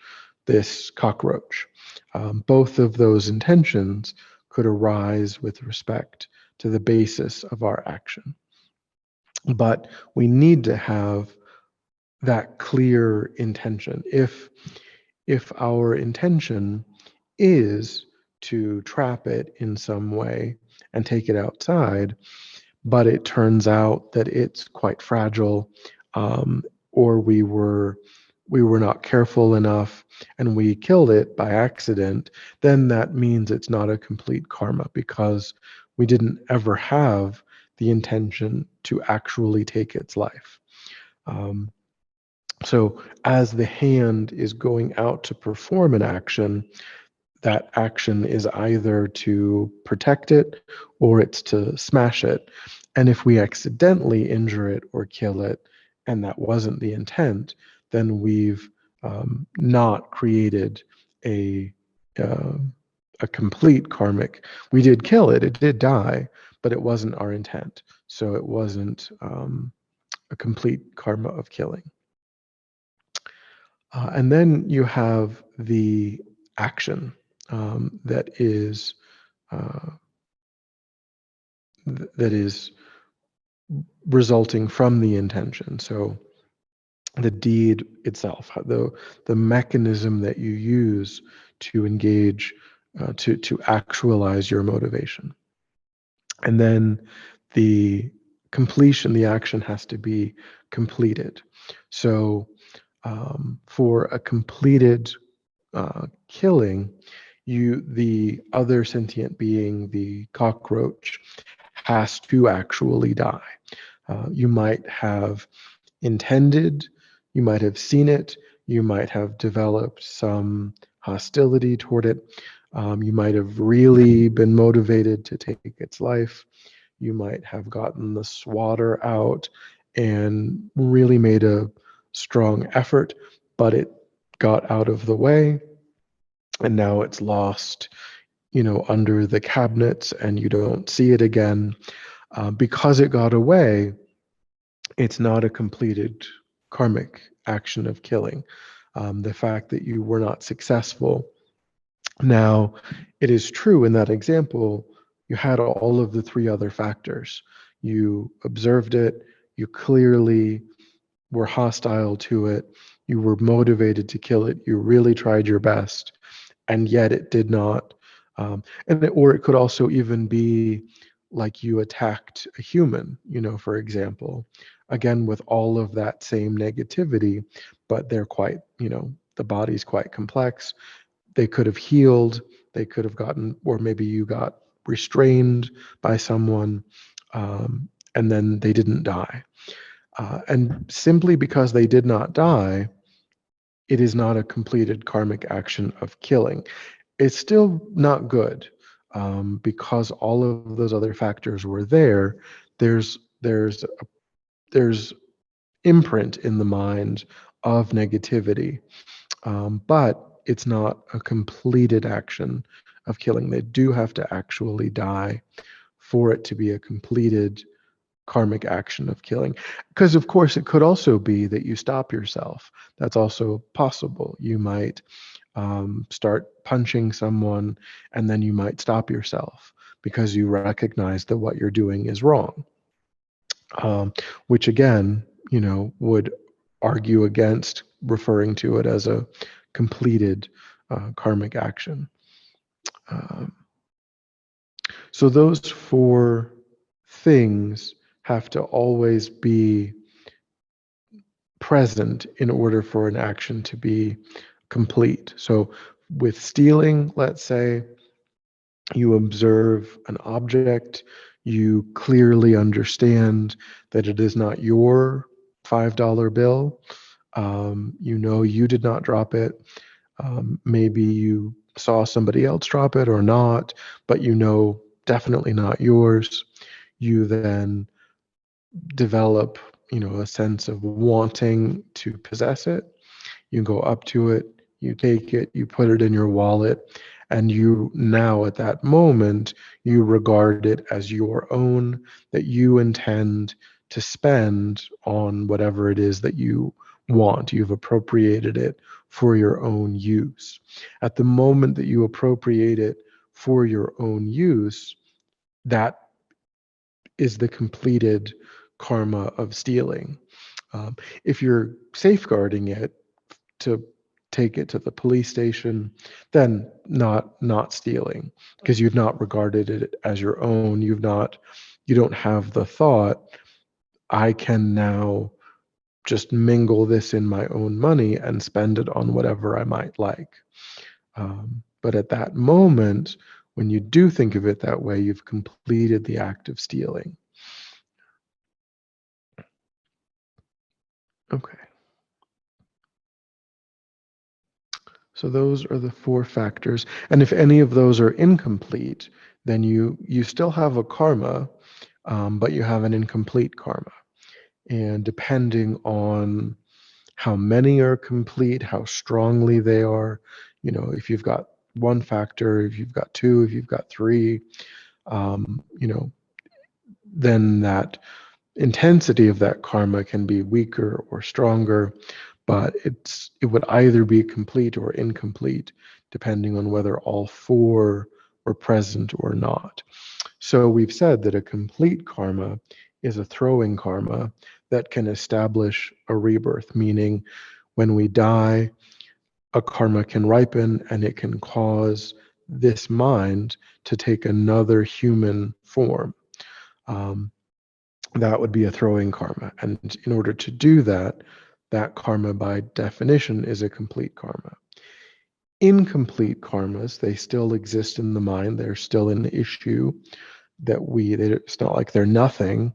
this cockroach. Both of those intentions could arise with respect to the basis of our action. But we need to have that clear intention. If our intention is to trap it in some way and take it outside, but it turns out that it's quite fragile, or we were not careful enough and we killed it by accident, then that means it's not a complete karma because we didn't ever have the intention to actually take its life. Um, so as the hand is going out to perform an action, that action is either to protect it or it's to smash it. And if we accidentally injure it or kill it, and that wasn't the intent, then we've not created a uh, a complete karmic. We did kill it; it did die, but it wasn't our intent. So it wasn't a complete karma of killing. And then you have the action that is uh, that is resulting from the intention. So the deed itself, the mechanism that you use to engage, to actualize your motivation, and then the completion. The action has to be completed. So for a completed killing, the other sentient being, the cockroach, has to actually die. You might have intended, you might have seen it, you might have developed some hostility toward it, you might have really been motivated to take its life, you might have gotten the swatter out and really made a strong effort, but it got out of the way and now it's lost, under the cabinets and you don't see it again. Because it got away, it's not a completed karmic action of killing. The fact that you were not successful. Now, it is true in that example, you had all of the three other factors. You observed it, you clearly were hostile to it, you were motivated to kill it, you really tried your best, and yet it did not. Or it could also even be like you attacked a human, for example, again with all of that same negativity, but they're quite, the body's quite complex. They could have healed, they could have gotten, or maybe you got restrained by someone, and then they didn't die. And simply because they did not die, it is not a completed karmic action of killing. It's still not good, because all of those other factors were there. There's imprint in the mind of negativity, but it's not a completed action of killing. They do have to actually die for it to be a completed karmic action of killing. Because, of course, it could also be that you stop yourself. That's also possible. You might start punching someone, and then you might stop yourself because you recognize that what you're doing is wrong, which again, would argue against referring to it as a completed karmic action. Um, so those four things have to always be present in order for an action to be complete. So with stealing, let's say, you observe an object, you clearly understand that it is not your $5 bill. You know you did not drop it. Maybe you saw somebody else drop it or not, but you know definitely not yours. You then develop, a sense of wanting to possess it. You go up to it, you take it, you put it in your wallet, and you now at that moment, you regard it as your own, that you intend to spend on whatever it is that you want. You've appropriated it for your own use. At the moment that you appropriate it for your own use, that is the completed karma of stealing. If you're safeguarding it to take it to the police station, then not stealing, because you've not regarded it as your own. You don't have the thought, I can now just mingle this in my own money and spend it on whatever I might like. But at that moment, when you do think of it that way, you've completed the act of stealing. Okay. So those are the four factors. And if any of those are incomplete, then you still have a karma, but you have an incomplete karma. And depending on how many are complete, how strongly they are, if you've got one factor, if you've got two, if you've got three, then that intensity of that karma can be weaker or stronger, but it would either be complete or incomplete, depending on whether all four were present or not. So we've said that a complete karma is a throwing karma that can establish a rebirth, meaning when we die, a karma can ripen and it can cause this mind to take another human form. That would be a throwing karma. And in order to do that, that karma by definition is a complete karma. Incomplete karmas, they still exist in the mind. They're still an issue it's not like they're nothing.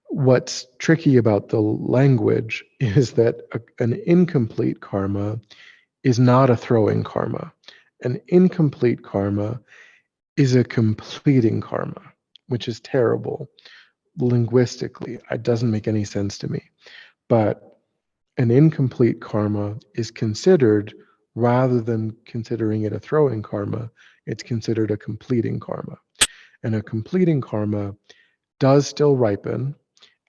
What's tricky about the language is that an incomplete karma is not a throwing karma. An incomplete karma is a completing karma, which is terrible linguistically. It doesn't make any sense to me. But an incomplete karma is considered, rather than considering it a throwing karma, it's considered a completing karma. And a completing karma does still ripen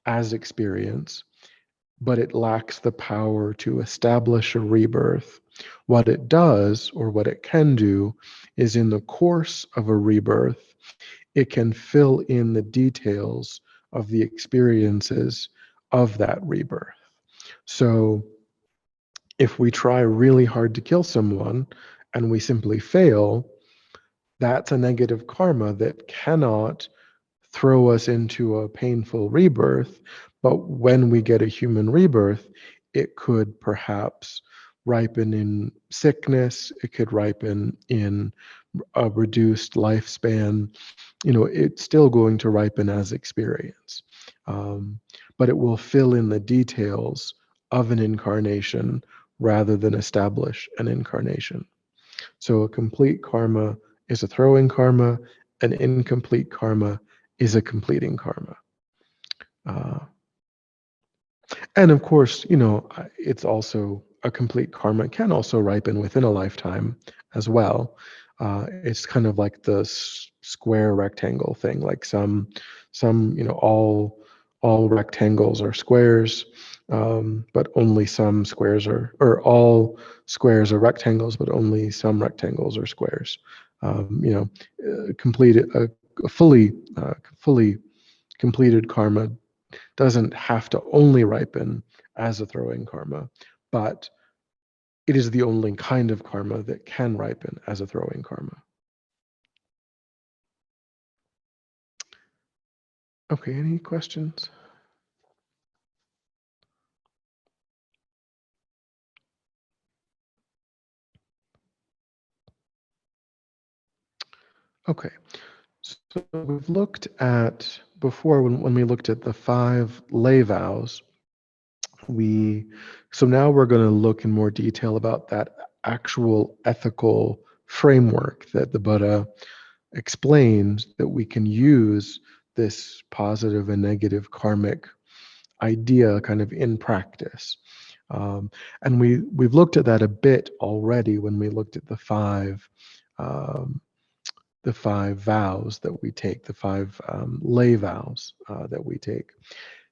as experience, but it lacks the power to establish a rebirth. What it does, or what it can do, is in the course of a rebirth, it can fill in the details of the experiences of that rebirth. So if we try really hard to kill someone and we simply fail, that's a negative karma that cannot throw us into a painful rebirth. But when we get a human rebirth, it could perhaps ripen in sickness. It could ripen in a reduced lifespan. It's still going to ripen as experience. But it will fill in the details of an incarnation rather than establish an incarnation. So a complete karma is a throwing karma, an incomplete karma is a completing karma. Uh, and of course, it's also a complete karma can also ripen within a lifetime as well. It's kind of like the square rectangle thing. Like some, all rectangles are squares, but only some squares or all squares are rectangles, but only some rectangles are squares. Completed a fully completed karma doesn't have to only ripen as a throwing karma, but it is the only kind of karma that can ripen as a throwing karma. Okay, any questions? Okay, so we've looked at, before when we looked at the 5 lay vows, so now we're going to look in more detail about that actual ethical framework that the Buddha explained, that we can use this positive and negative karmic idea kind of in practice. And we've looked at that a bit already when we looked at um, the 5 vows that we take, the 5 lay vows that we take.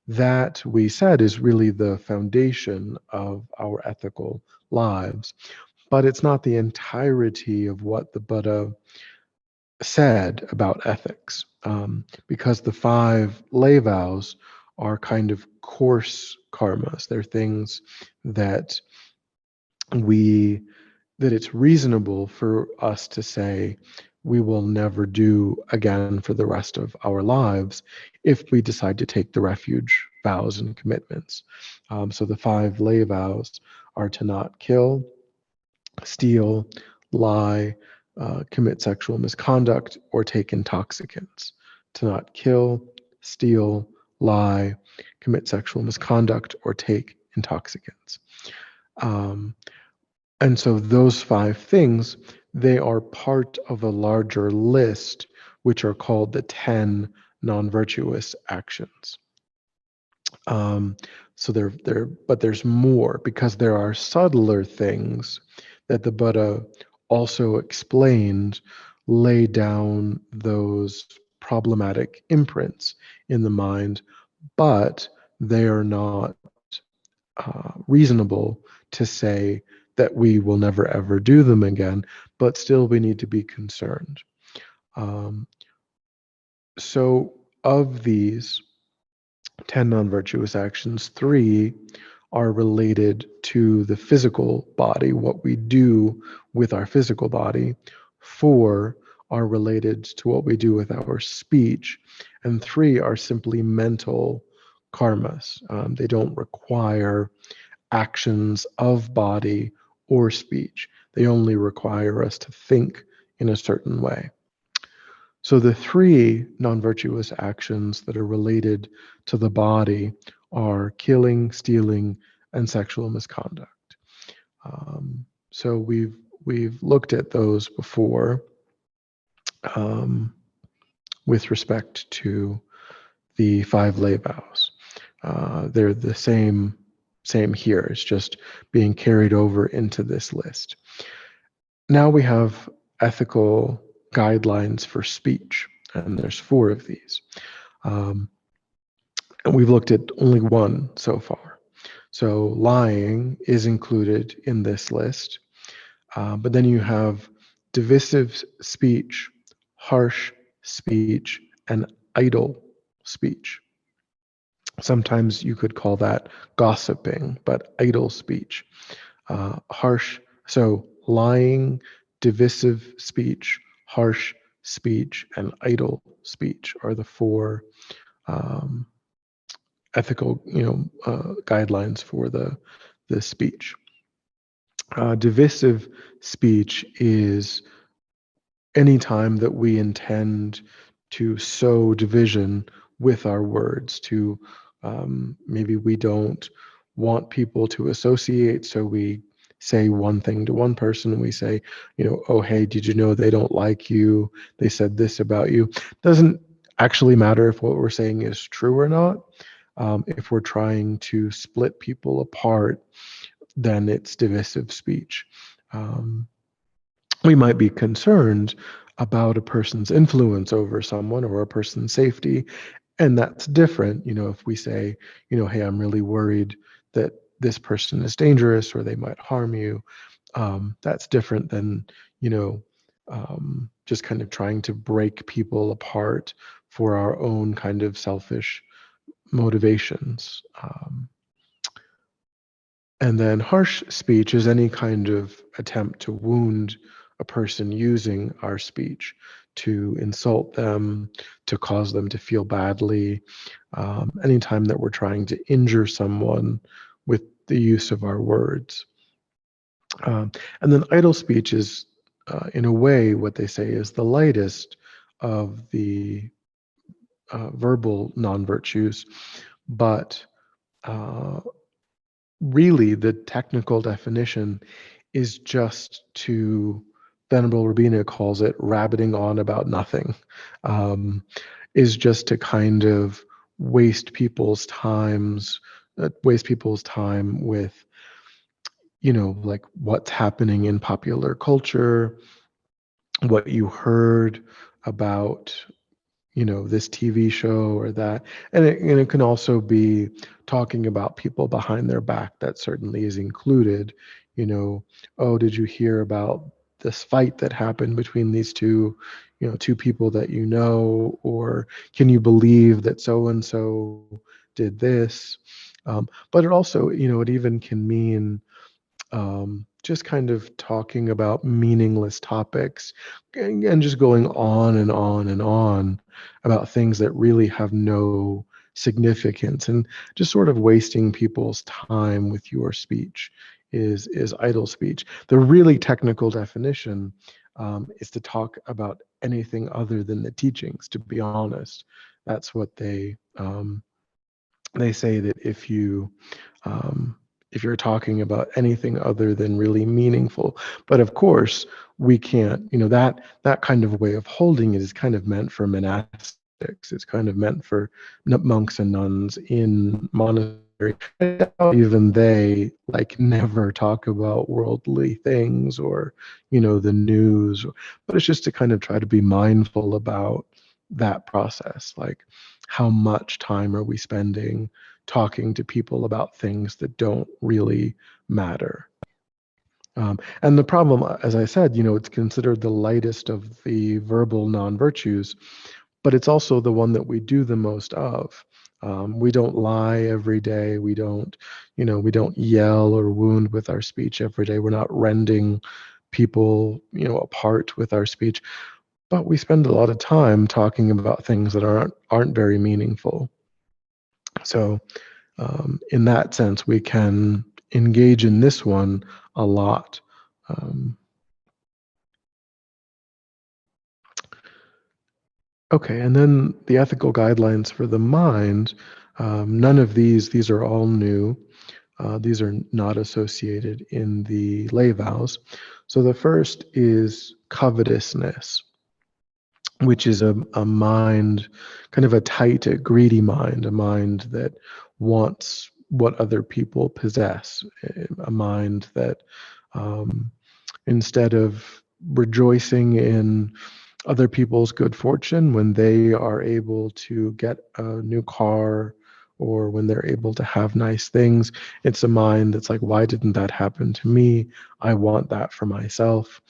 That we said is really the foundation of our ethical lives, but it's not the entirety of what the Buddha said about ethics, because the 5 lay vows are kind of coarse karmas. They're things that we that it's reasonable for us to say we will never do again for the rest of our lives if we decide to take the refuge vows and commitments. So the 5 lay vows are to not kill, steal, lie, commit sexual misconduct, or take intoxicants. To not kill, steal, lie, commit sexual misconduct, or take intoxicants. Um, and so those 5 things, they are part of a larger list, which are called the 10 non-virtuous actions. Um, so but there's more, because there are subtler things that the Buddha also explained, lay down those problematic imprints in the mind, but they are not reasonable to say that we will never ever do them again, but still we need to be concerned. Um, so of these 10 non-virtuous actions, 3 are related to the physical body, what we do with our physical body. 4 are related to what we do with our speech. And 3 are simply mental karmas. They don't require actions of body or speech. They only require us to think in a certain way. So the 3 non-virtuous actions that are related to the body are killing, stealing, and sexual misconduct. So we've looked at those before, with respect to the 5 lay vows. They're the same here. It's just being carried over into this list. Now we have ethical guidelines for speech, and there's 4 of these. And we've looked at only 1 so far. So lying is included in this list. But then you have divisive speech, harsh speech, and idle speech. Sometimes you could call that gossiping, but idle speech. Harsh, so lying, divisive speech, harsh speech, and idle speech are the 4 ethical, guidelines for the speech. Divisive speech is any time that we intend to sow division with our words, to maybe we don't want people to associate, so we say one thing to one person and we say, oh, hey, did you know they don't like you? They said this about you. Doesn't actually matter if what we're saying is true or not. If we're trying to split people apart, then it's divisive speech. Um, we might be concerned about a person's influence over someone or a person's safety, and that's different. If we say, hey, I'm really worried that this person is dangerous or they might harm you, that's different than, just kind of trying to break people apart for our own kind of selfish motivations. And then harsh speech is any kind of attempt to wound a person using our speech, to insult them, to cause them to feel badly. Anytime that we're trying to injure someone with the use of our words. And then idle speech is, in a way, what they say is the lightest of the verbal non-virtues, but uh, really the technical definition is just to, Venerable Rabina calls it rabbiting on about nothing, um, is just to kind of waste people's time with, like what's happening in popular culture, what you heard about, this TV show or that. And it can also be talking about people behind their back. That certainly is included. Oh, did you hear about this fight that happened between these two people that you know? Or can you believe that so and so did this? But it also, it even can mean just kind of talking about meaningless topics, and just going on and on and on about things that really have no significance, and just sort of wasting people's time with your speech is idle speech. The really technical definition is to talk about anything other than the teachings. To be honest, that's what they say, that um, if you're talking about anything other than really meaningful. But of course, we can't, that kind of way of holding it is kind of meant for monastics. It's kind of meant for monks and nuns in monasteries. Even they like never talk about worldly things or, the news. But it's just to kind of try to be mindful about that process. Like, how much time are we spending talking to people about things that don't really matter? And the problem, as I said, it's considered the lightest of the verbal non-virtues, but it's also the one that we do the most of. We don't lie every day. We don't yell or wound with our speech every day. We're not rending people, apart with our speech. But we spend a lot of time talking about things that aren't very meaningful. So, in that sense, we can engage in this one a lot. Um, okay, and then the ethical guidelines for the mind. None of these are all new. These are not associated in the lay vows. So the first is covetousness, which is a mind, kind of a tight, a greedy mind, a mind that wants what other people possess, a mind that instead of rejoicing in other people's good fortune when they are able to get a new car or when they're able to have nice things, it's a mind that's like, why didn't that happen to me? I want that for myself.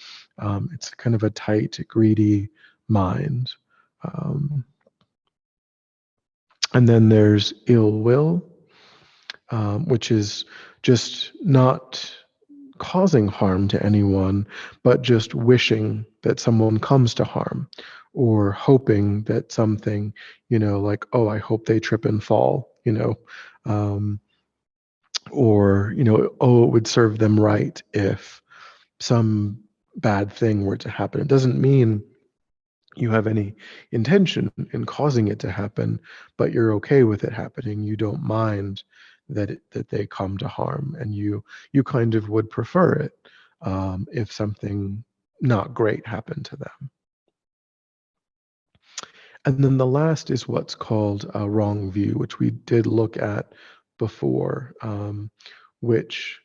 It's kind of a tight, greedy mind. Um, and then there's ill will, which is just not causing harm to anyone, but just wishing that someone comes to harm, or hoping that something, like, oh, I hope they trip and fall, um, or, oh, it would serve them right if some bad thing were to happen. It doesn't mean you have any intention in causing it to happen, but you're okay with it happening. You don't mind that they come to harm, and you kind of would prefer it if something not great happened to them. And then the last is what's called a wrong view, which we did look at before, which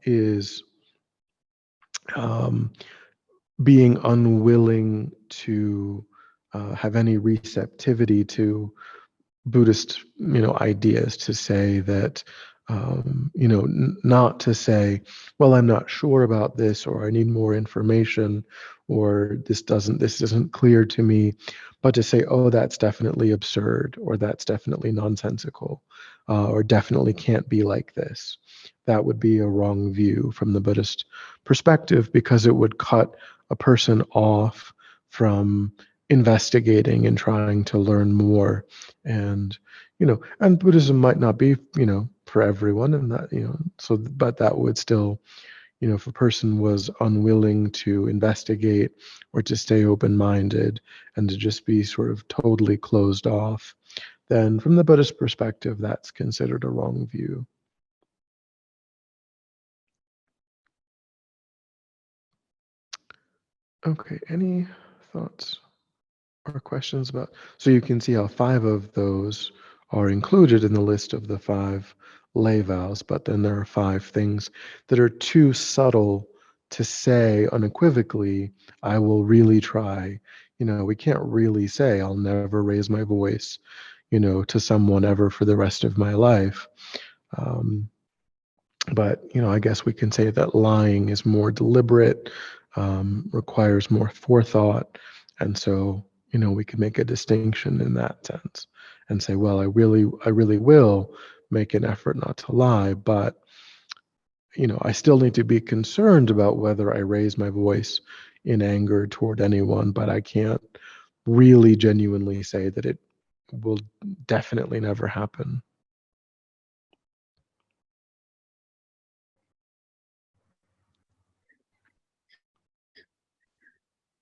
is um, being unwilling to have any receptivity to Buddhist, ideas, to say that, not to say, well, I'm not sure about this, or I need more information, or this isn't clear to me, but to say, oh, that's definitely absurd, or that's definitely nonsensical, or definitely can't be like this. That would be a wrong view from the Buddhist perspective, because it would cut a person off from investigating and trying to learn more. And and Buddhism might not be for everyone, and that, so, but that would still, if a person was unwilling to investigate, or to stay open-minded, and to just be sort of totally closed off, then from the Buddhist perspective, that's considered a wrong view. Okay, any thoughts or questions about? So you can see how 5 of those are included in the list of the 5 lay vows, but then there are 5 things that are too subtle to say unequivocally, I will really try. We can't really say, I'll never raise my voice, to someone ever for the rest of my life. But I guess we can say that lying is more deliberate, requires more forethought, and so we can make a distinction in that sense, and say, well, I really will make an effort not to lie, but I still need to be concerned about whether I raise my voice in anger toward anyone, but I can't really genuinely say that it will definitely never happen.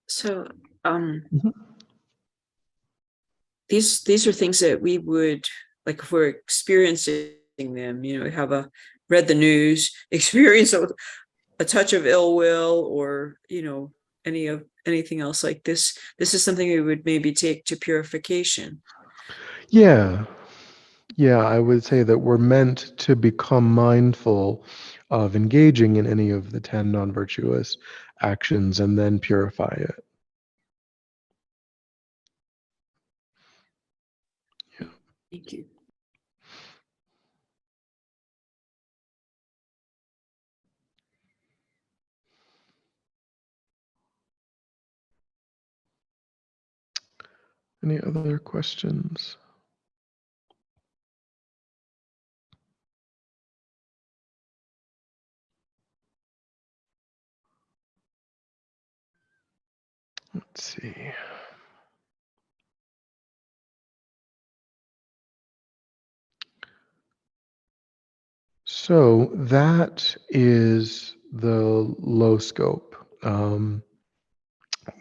So Mhm. these are things that we would, like, if we're experiencing them, have read the news, experience a touch of ill will, or anything else like this. This is something we would maybe take to purification. Yeah. Yeah, I would say that we're meant to become mindful of engaging in any of the 10 non-virtuous actions and then purify it. Yeah. Thank you. Any other questions? Let's see. So that is the low scope,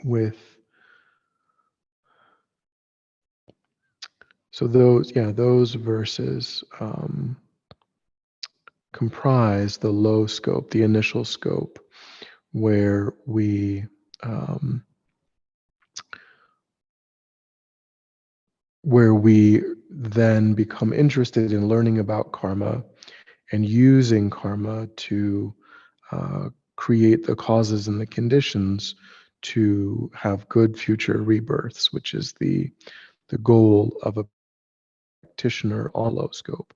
with, so those verses comprise the low scope, the initial scope, where um, we then become interested in learning about karma and using karma to uh, create the causes and the conditions to have good future rebirths, which is the goal of a practitioner on low scope.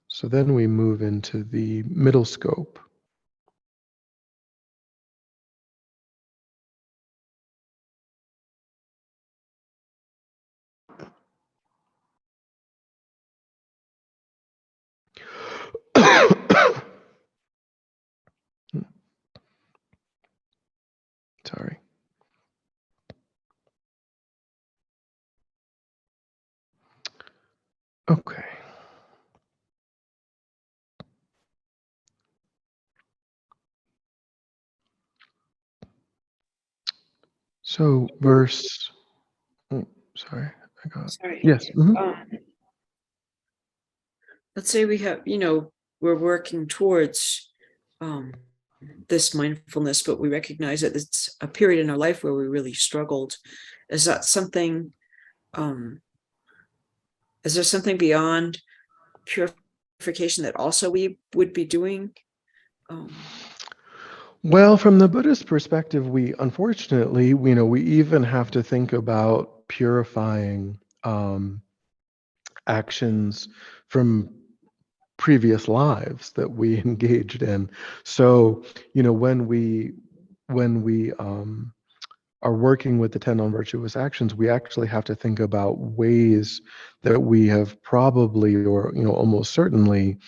So then we move into the middle scope. Sorry. Okay. So verse, oh, sorry, I got, Sorry. yes. Mhm. Let's say we have, we're working towards um, this mindfulness, but we recognize that it's a period in our life where we really struggled. Is that something, um, is there something beyond purification that also we would be doing? Well, from the Buddhist perspective, we unfortunately, we even have to think about purifying actions from previous lives that we engaged in. So, when we are working with the 10 non-virtuous actions, we actually have to think about ways that we have probably, or almost certainly,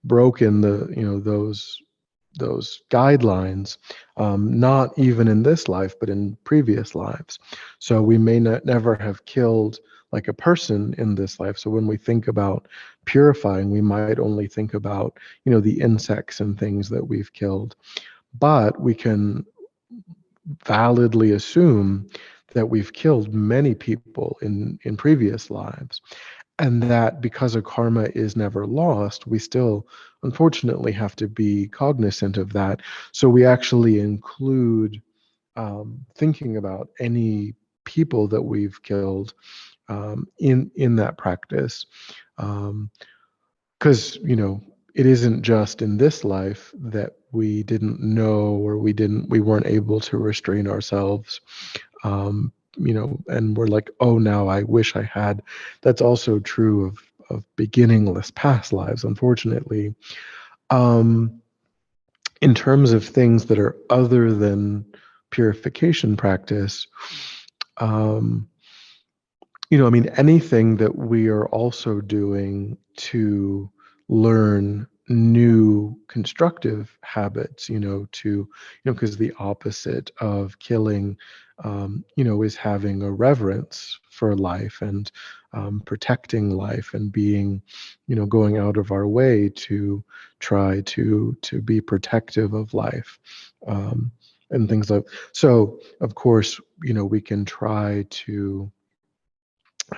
broken those guidelines, not even in this life, but in previous lives. So we may not never have killed like a person in this life. So when we think about purifying, we might only think about, the insects and things that we've killed. But we can validly assume that we've killed many people in previous lives, and that because a karma is never lost, we still unfortunately have to be cognizant of that. So we actually include thinking about any people that we've killed in that practice, because it isn't just in this life that we didn't know, or we weren't able to restrain ourselves, and we're like, oh, now I wish I had. That's also true of beginningless past lives, unfortunately. um, in terms of things that are other than purification practice, um, I mean, anything that we are also doing to learn new constructive habits, because the opposite of killing, is having a reverence for life, and protecting life, and being, going out of our way to try to be protective of life, and things like. So, of course, we can try to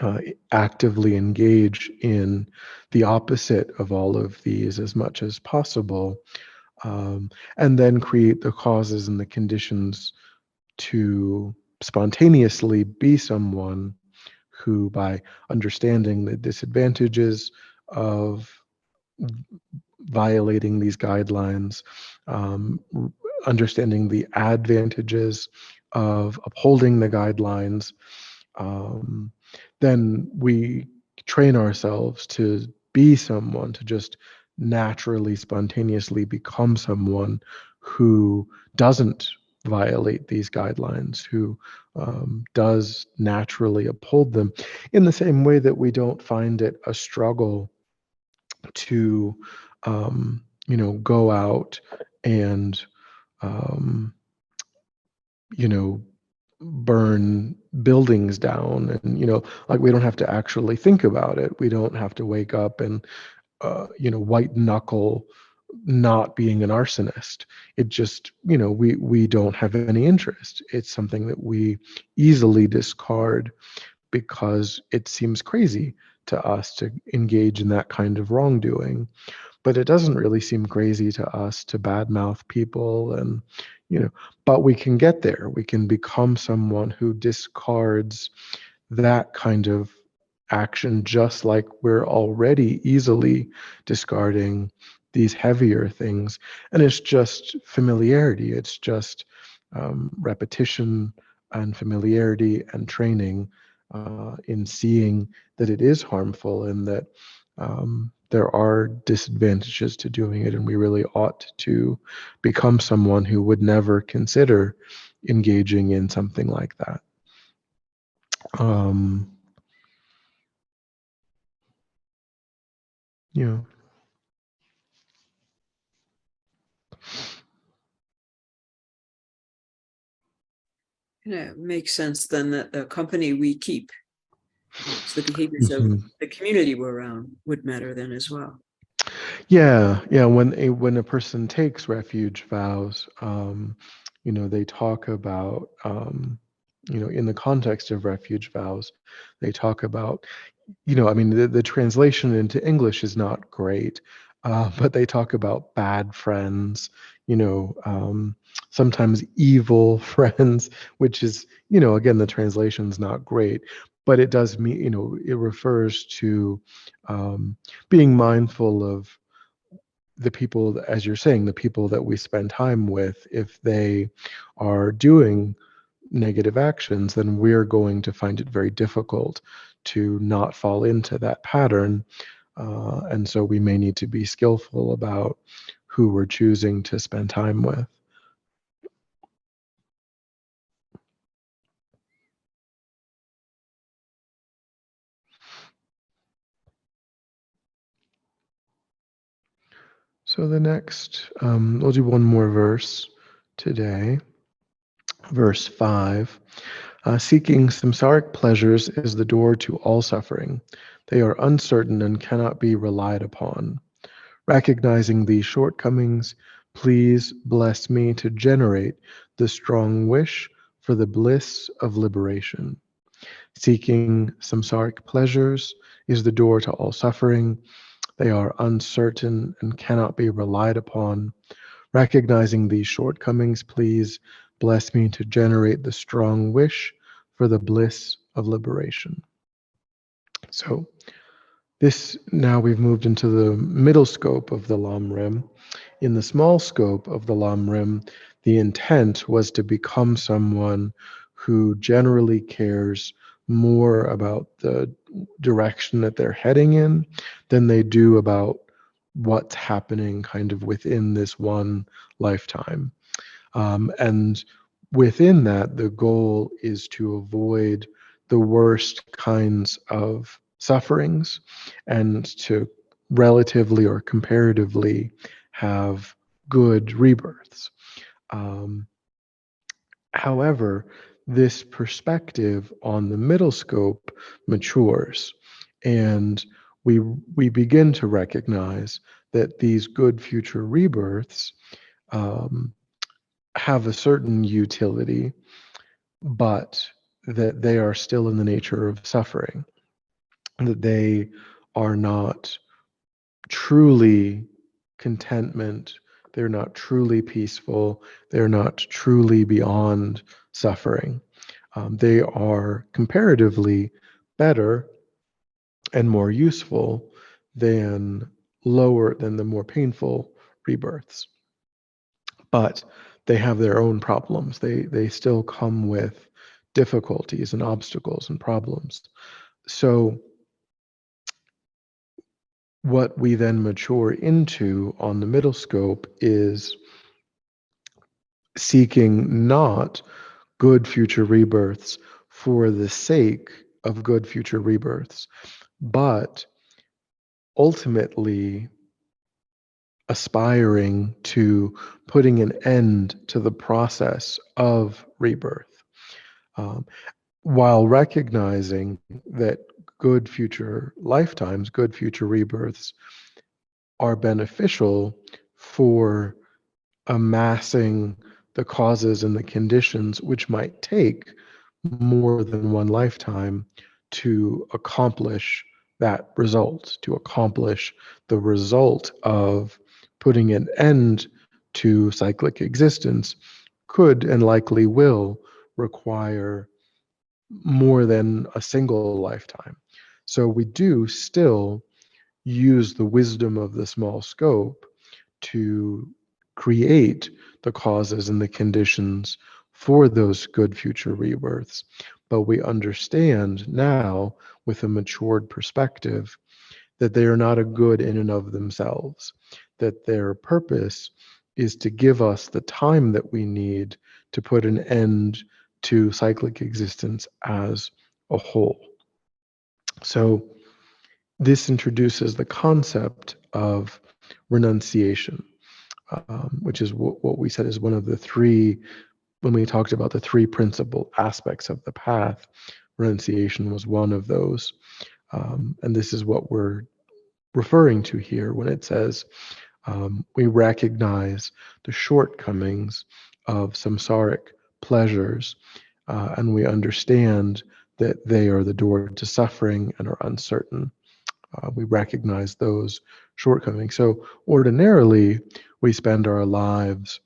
uh, actively engage in the opposite of all of these as much as possible, um, and then create the causes and the conditions to spontaneously be someone who, by understanding the disadvantages of violating these guidelines, understanding the advantages of upholding the guidelines, um, then we train ourselves to be someone, to just naturally, spontaneously become someone who doesn't violate these guidelines, who does naturally uphold them, in the same way that we don't find it a struggle to, go out and, um, you know, burn buildings down, and like, we don't have to actually think about it. We don't have to wake up and white knuckle not being an arsonist. It just, we don't have any interest. It's something that we easily discard because it seems crazy to us to engage in that kind of wrongdoing. But it doesn't really seem crazy to us to badmouth people, and you know but we can get there. We can become someone who discards that kind of action, just like we're already easily discarding these heavier things. And it's just familiarity. It's just repetition and familiarity and training in seeing that it is harmful, and that there are disadvantages to doing it, and we really ought to become someone who would never consider engaging in something like that. Um, yeah. Yeah, it makes sense then that the company we keep, so the behaviors of Mhm. the community we're around would matter then as well. Yeah, yeah. When a person takes refuge vows, they talk about in the context of refuge vows, they talk about, the translation into English is not great, but they talk about bad friends, sometimes evil friends, which is, again, the translation's not great, but it does mean, it refers to being mindful of the people, as you're saying, the people that we spend time with. If they are doing negative actions, then we're going to find it very difficult to not fall into that pattern. And so we may need to be skillful about who we're choosing to spend time with. So the next, we'll do one more verse today. Verse 5. Seeking samsaric pleasures is the door to all suffering. They are uncertain and cannot be relied upon. Recognizing these shortcomings, please bless me to generate the strong wish for the bliss of liberation. Seeking samsaric pleasures is the door to all suffering. They are uncertain and cannot be relied upon. Recognizing these shortcomings, please bless me to generate the strong wish for the bliss of liberation. So, this now we've moved into the middle scope of the lamrim. In the small scope of the lamrim, the intent was to become someone who generally cares more about the direction that they're heading in than they do about what's happening kind of within this one lifetime. And within that, the goal is to avoid the worst kinds of sufferings and to relatively or comparatively have good rebirths. Um, However, this perspective on the middle scope matures, and we begin to recognize that these good future rebirths um, have a certain utility, but that they are still in the nature of suffering, that they are not truly contentment, they're not truly peaceful, they're not truly beyond suffering. They are comparatively better and more useful than the more painful rebirths. But they have their own problems. They still come with difficulties and obstacles and problems. So what we then mature into on the middle scope is seeking not good future rebirths for the sake of good future rebirths, but ultimately aspiring to putting an end to the process of rebirth, um, while recognizing that good future lifetimes, good future rebirths are beneficial for amassing the causes and the conditions which might take more than one lifetime to accomplish that result, to accomplish the result of putting an end to cyclic existence, could and likely will require more than a single lifetime. So we do still use the wisdom of the small scope to create the causes and the conditions for those good future rebirths. But we understand now, with a matured perspective, that they are not a good in and of themselves, that their purpose is to give us the time that we need to put an end to cyclic existence as a whole. So, this introduces the concept of renunciation, which is what we said is one of the three, when we talked about the three principal aspects of the path, renunciation was one of those. And this is what we're referring to here when it says we recognize the shortcomings of samsaric pleasures and we understand that they are the door to suffering and are uncertain. We recognize those shortcomings. So ordinarily, we spend our lives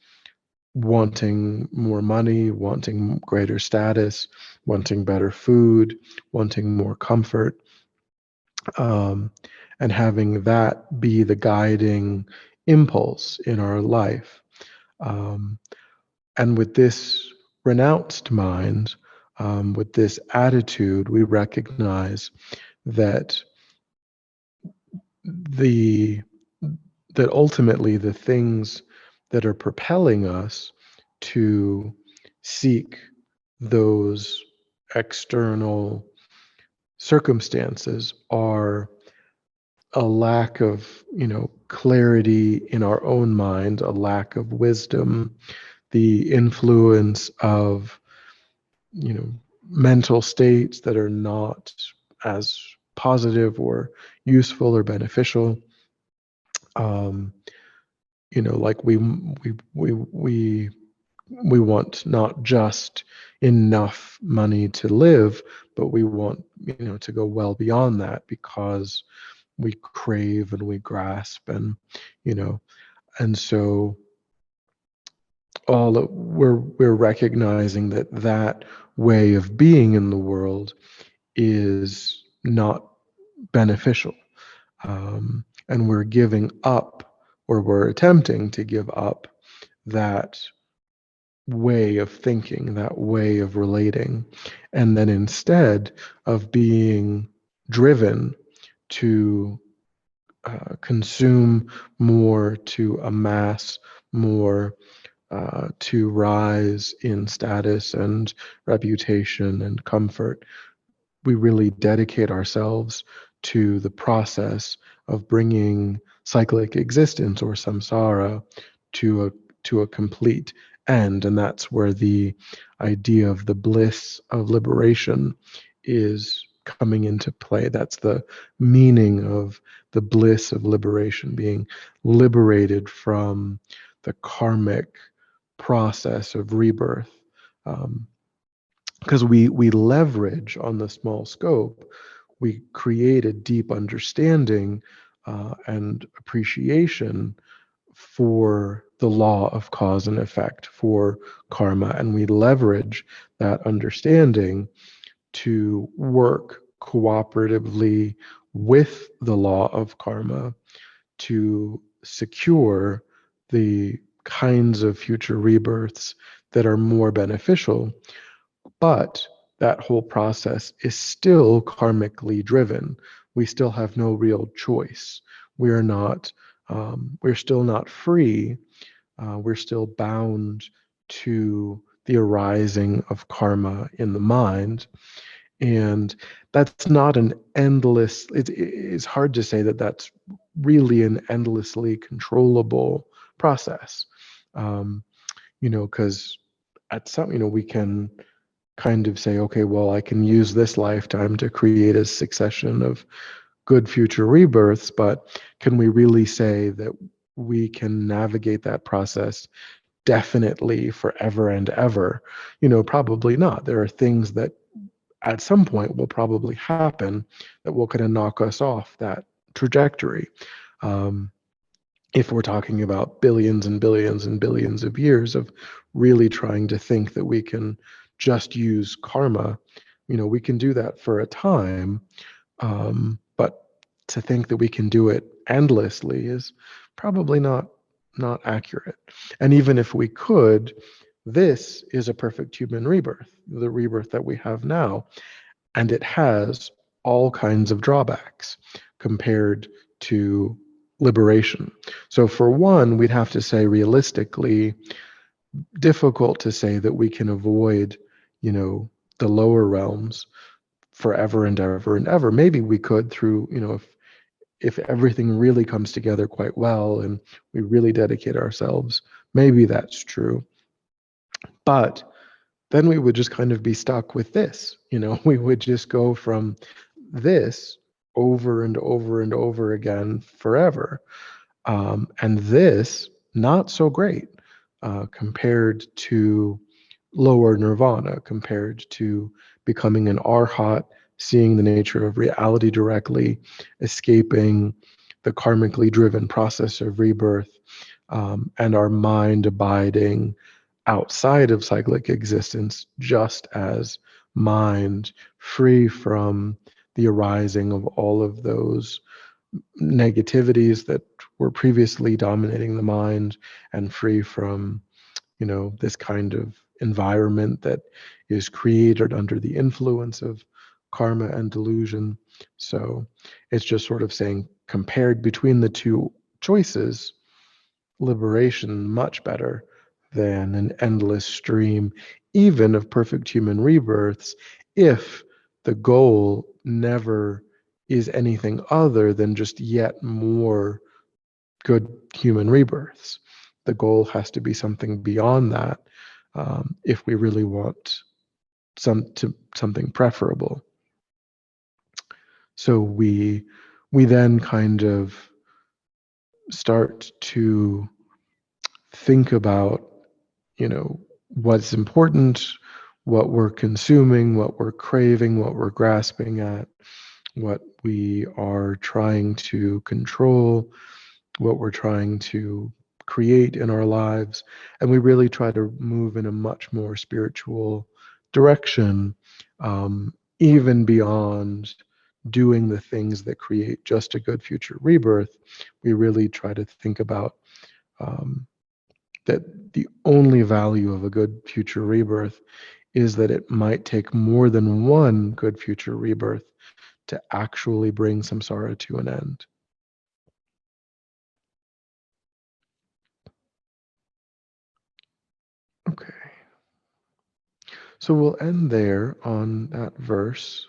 wanting more money, wanting greater status, wanting better food, wanting more comfort, um, and having that be the guiding impulse in our life. Um, and with this renounced mind, with this attitude, we recognize that the that ultimately the things that are propelling us to seek those external circumstances are a lack of, clarity in our own mind, a lack of wisdom, the influence of, you know, mental states that are not as positive or useful or beneficial. Um, like we want not just enough money to live, but we want, to go well beyond that because we crave and we grasp, and you know and so we're recognizing that that way of being in the world is not beneficial, and we're giving up, or we're attempting to give up that way of thinking, that way of relating, and then instead of being driven to consume more, to amass more, to rise in status and reputation and comfort, we really dedicate ourselves to the process of bringing cyclic existence, or samsara, to a complete end. And that's where the idea of the bliss of liberation is coming into play. That's the meaning of the bliss of liberation, being liberated from the karmic process of rebirth. Because we leverage on the small scope, we create a deep understanding and appreciation for the law of cause and effect, for karma, and we leverage that understanding to work cooperatively with the law of karma to secure the kinds of future rebirths that are more beneficial. But that whole process is still karmically driven. We still have no real choice. We're not. We're still not free. We're still bound to the arising of karma in the mind, and that's not an endless. It's hard to say that that's really an endlessly controllable process. Um, because at some, we can kind of say, okay, well, I can use this lifetime to create a succession of good future rebirths, but can we really say that we can navigate that process definitely forever and ever? Probably not. There are things that at some point will probably happen that will kind of knock us off that trajectory. Um, if we're talking about billions and billions and billions of years of really trying to think that we can just use karma, we can do that for a time, but to think that we can do it endlessly is probably not accurate. And even if we could, this is a perfect human rebirth, the rebirth that we have now, and it has all kinds of drawbacks compared to liberation. So for one, we'd have to say realistically, difficult to say that we can avoid, the lower realms forever and ever and ever. Maybe we could through, if everything really comes together quite well and we really dedicate ourselves, maybe that's true. But then we would just kind of be stuck with this. We would just go from this over and over and over again forever. And this, not so great compared to lower nirvana compared to becoming an arhat, seeing the nature of reality directly, escaping the karmically driven process of rebirth, and our mind abiding outside of cyclic existence just as mind, free from the arising of all of those negativities that were previously dominating the mind, and free from, this kind of environment that is created under the influence of karma and delusion. So it's just sort of saying, compared between the two choices, liberation much better than an endless stream, even of perfect human rebirths, if the goal never is anything other than just yet more good human rebirths. The goal has to be something beyond that, if we really want something preferable. So we then kind of start to think about, what's important, what we're consuming, what we're craving, what we're grasping at, what we are trying to control, what we're trying to create in our lives. And we really try to move in a much more spiritual direction, even beyond doing the things that create just a good future rebirth. We really try to think about, um, that the only value of a good future rebirth is that it might take more than one good future rebirth to actually bring samsara to an end. Okay. So we'll end there on that verse.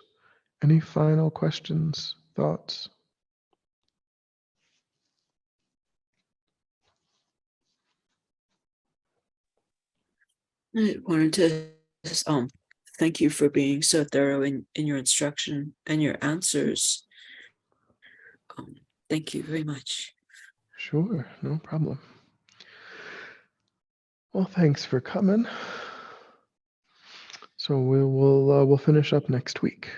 Any final questions, thoughts? I wanted to thank you for being so thorough in your instruction and your answers. Thank you very much. Sure, no problem. Well, thanks for coming. So we'll finish up next week.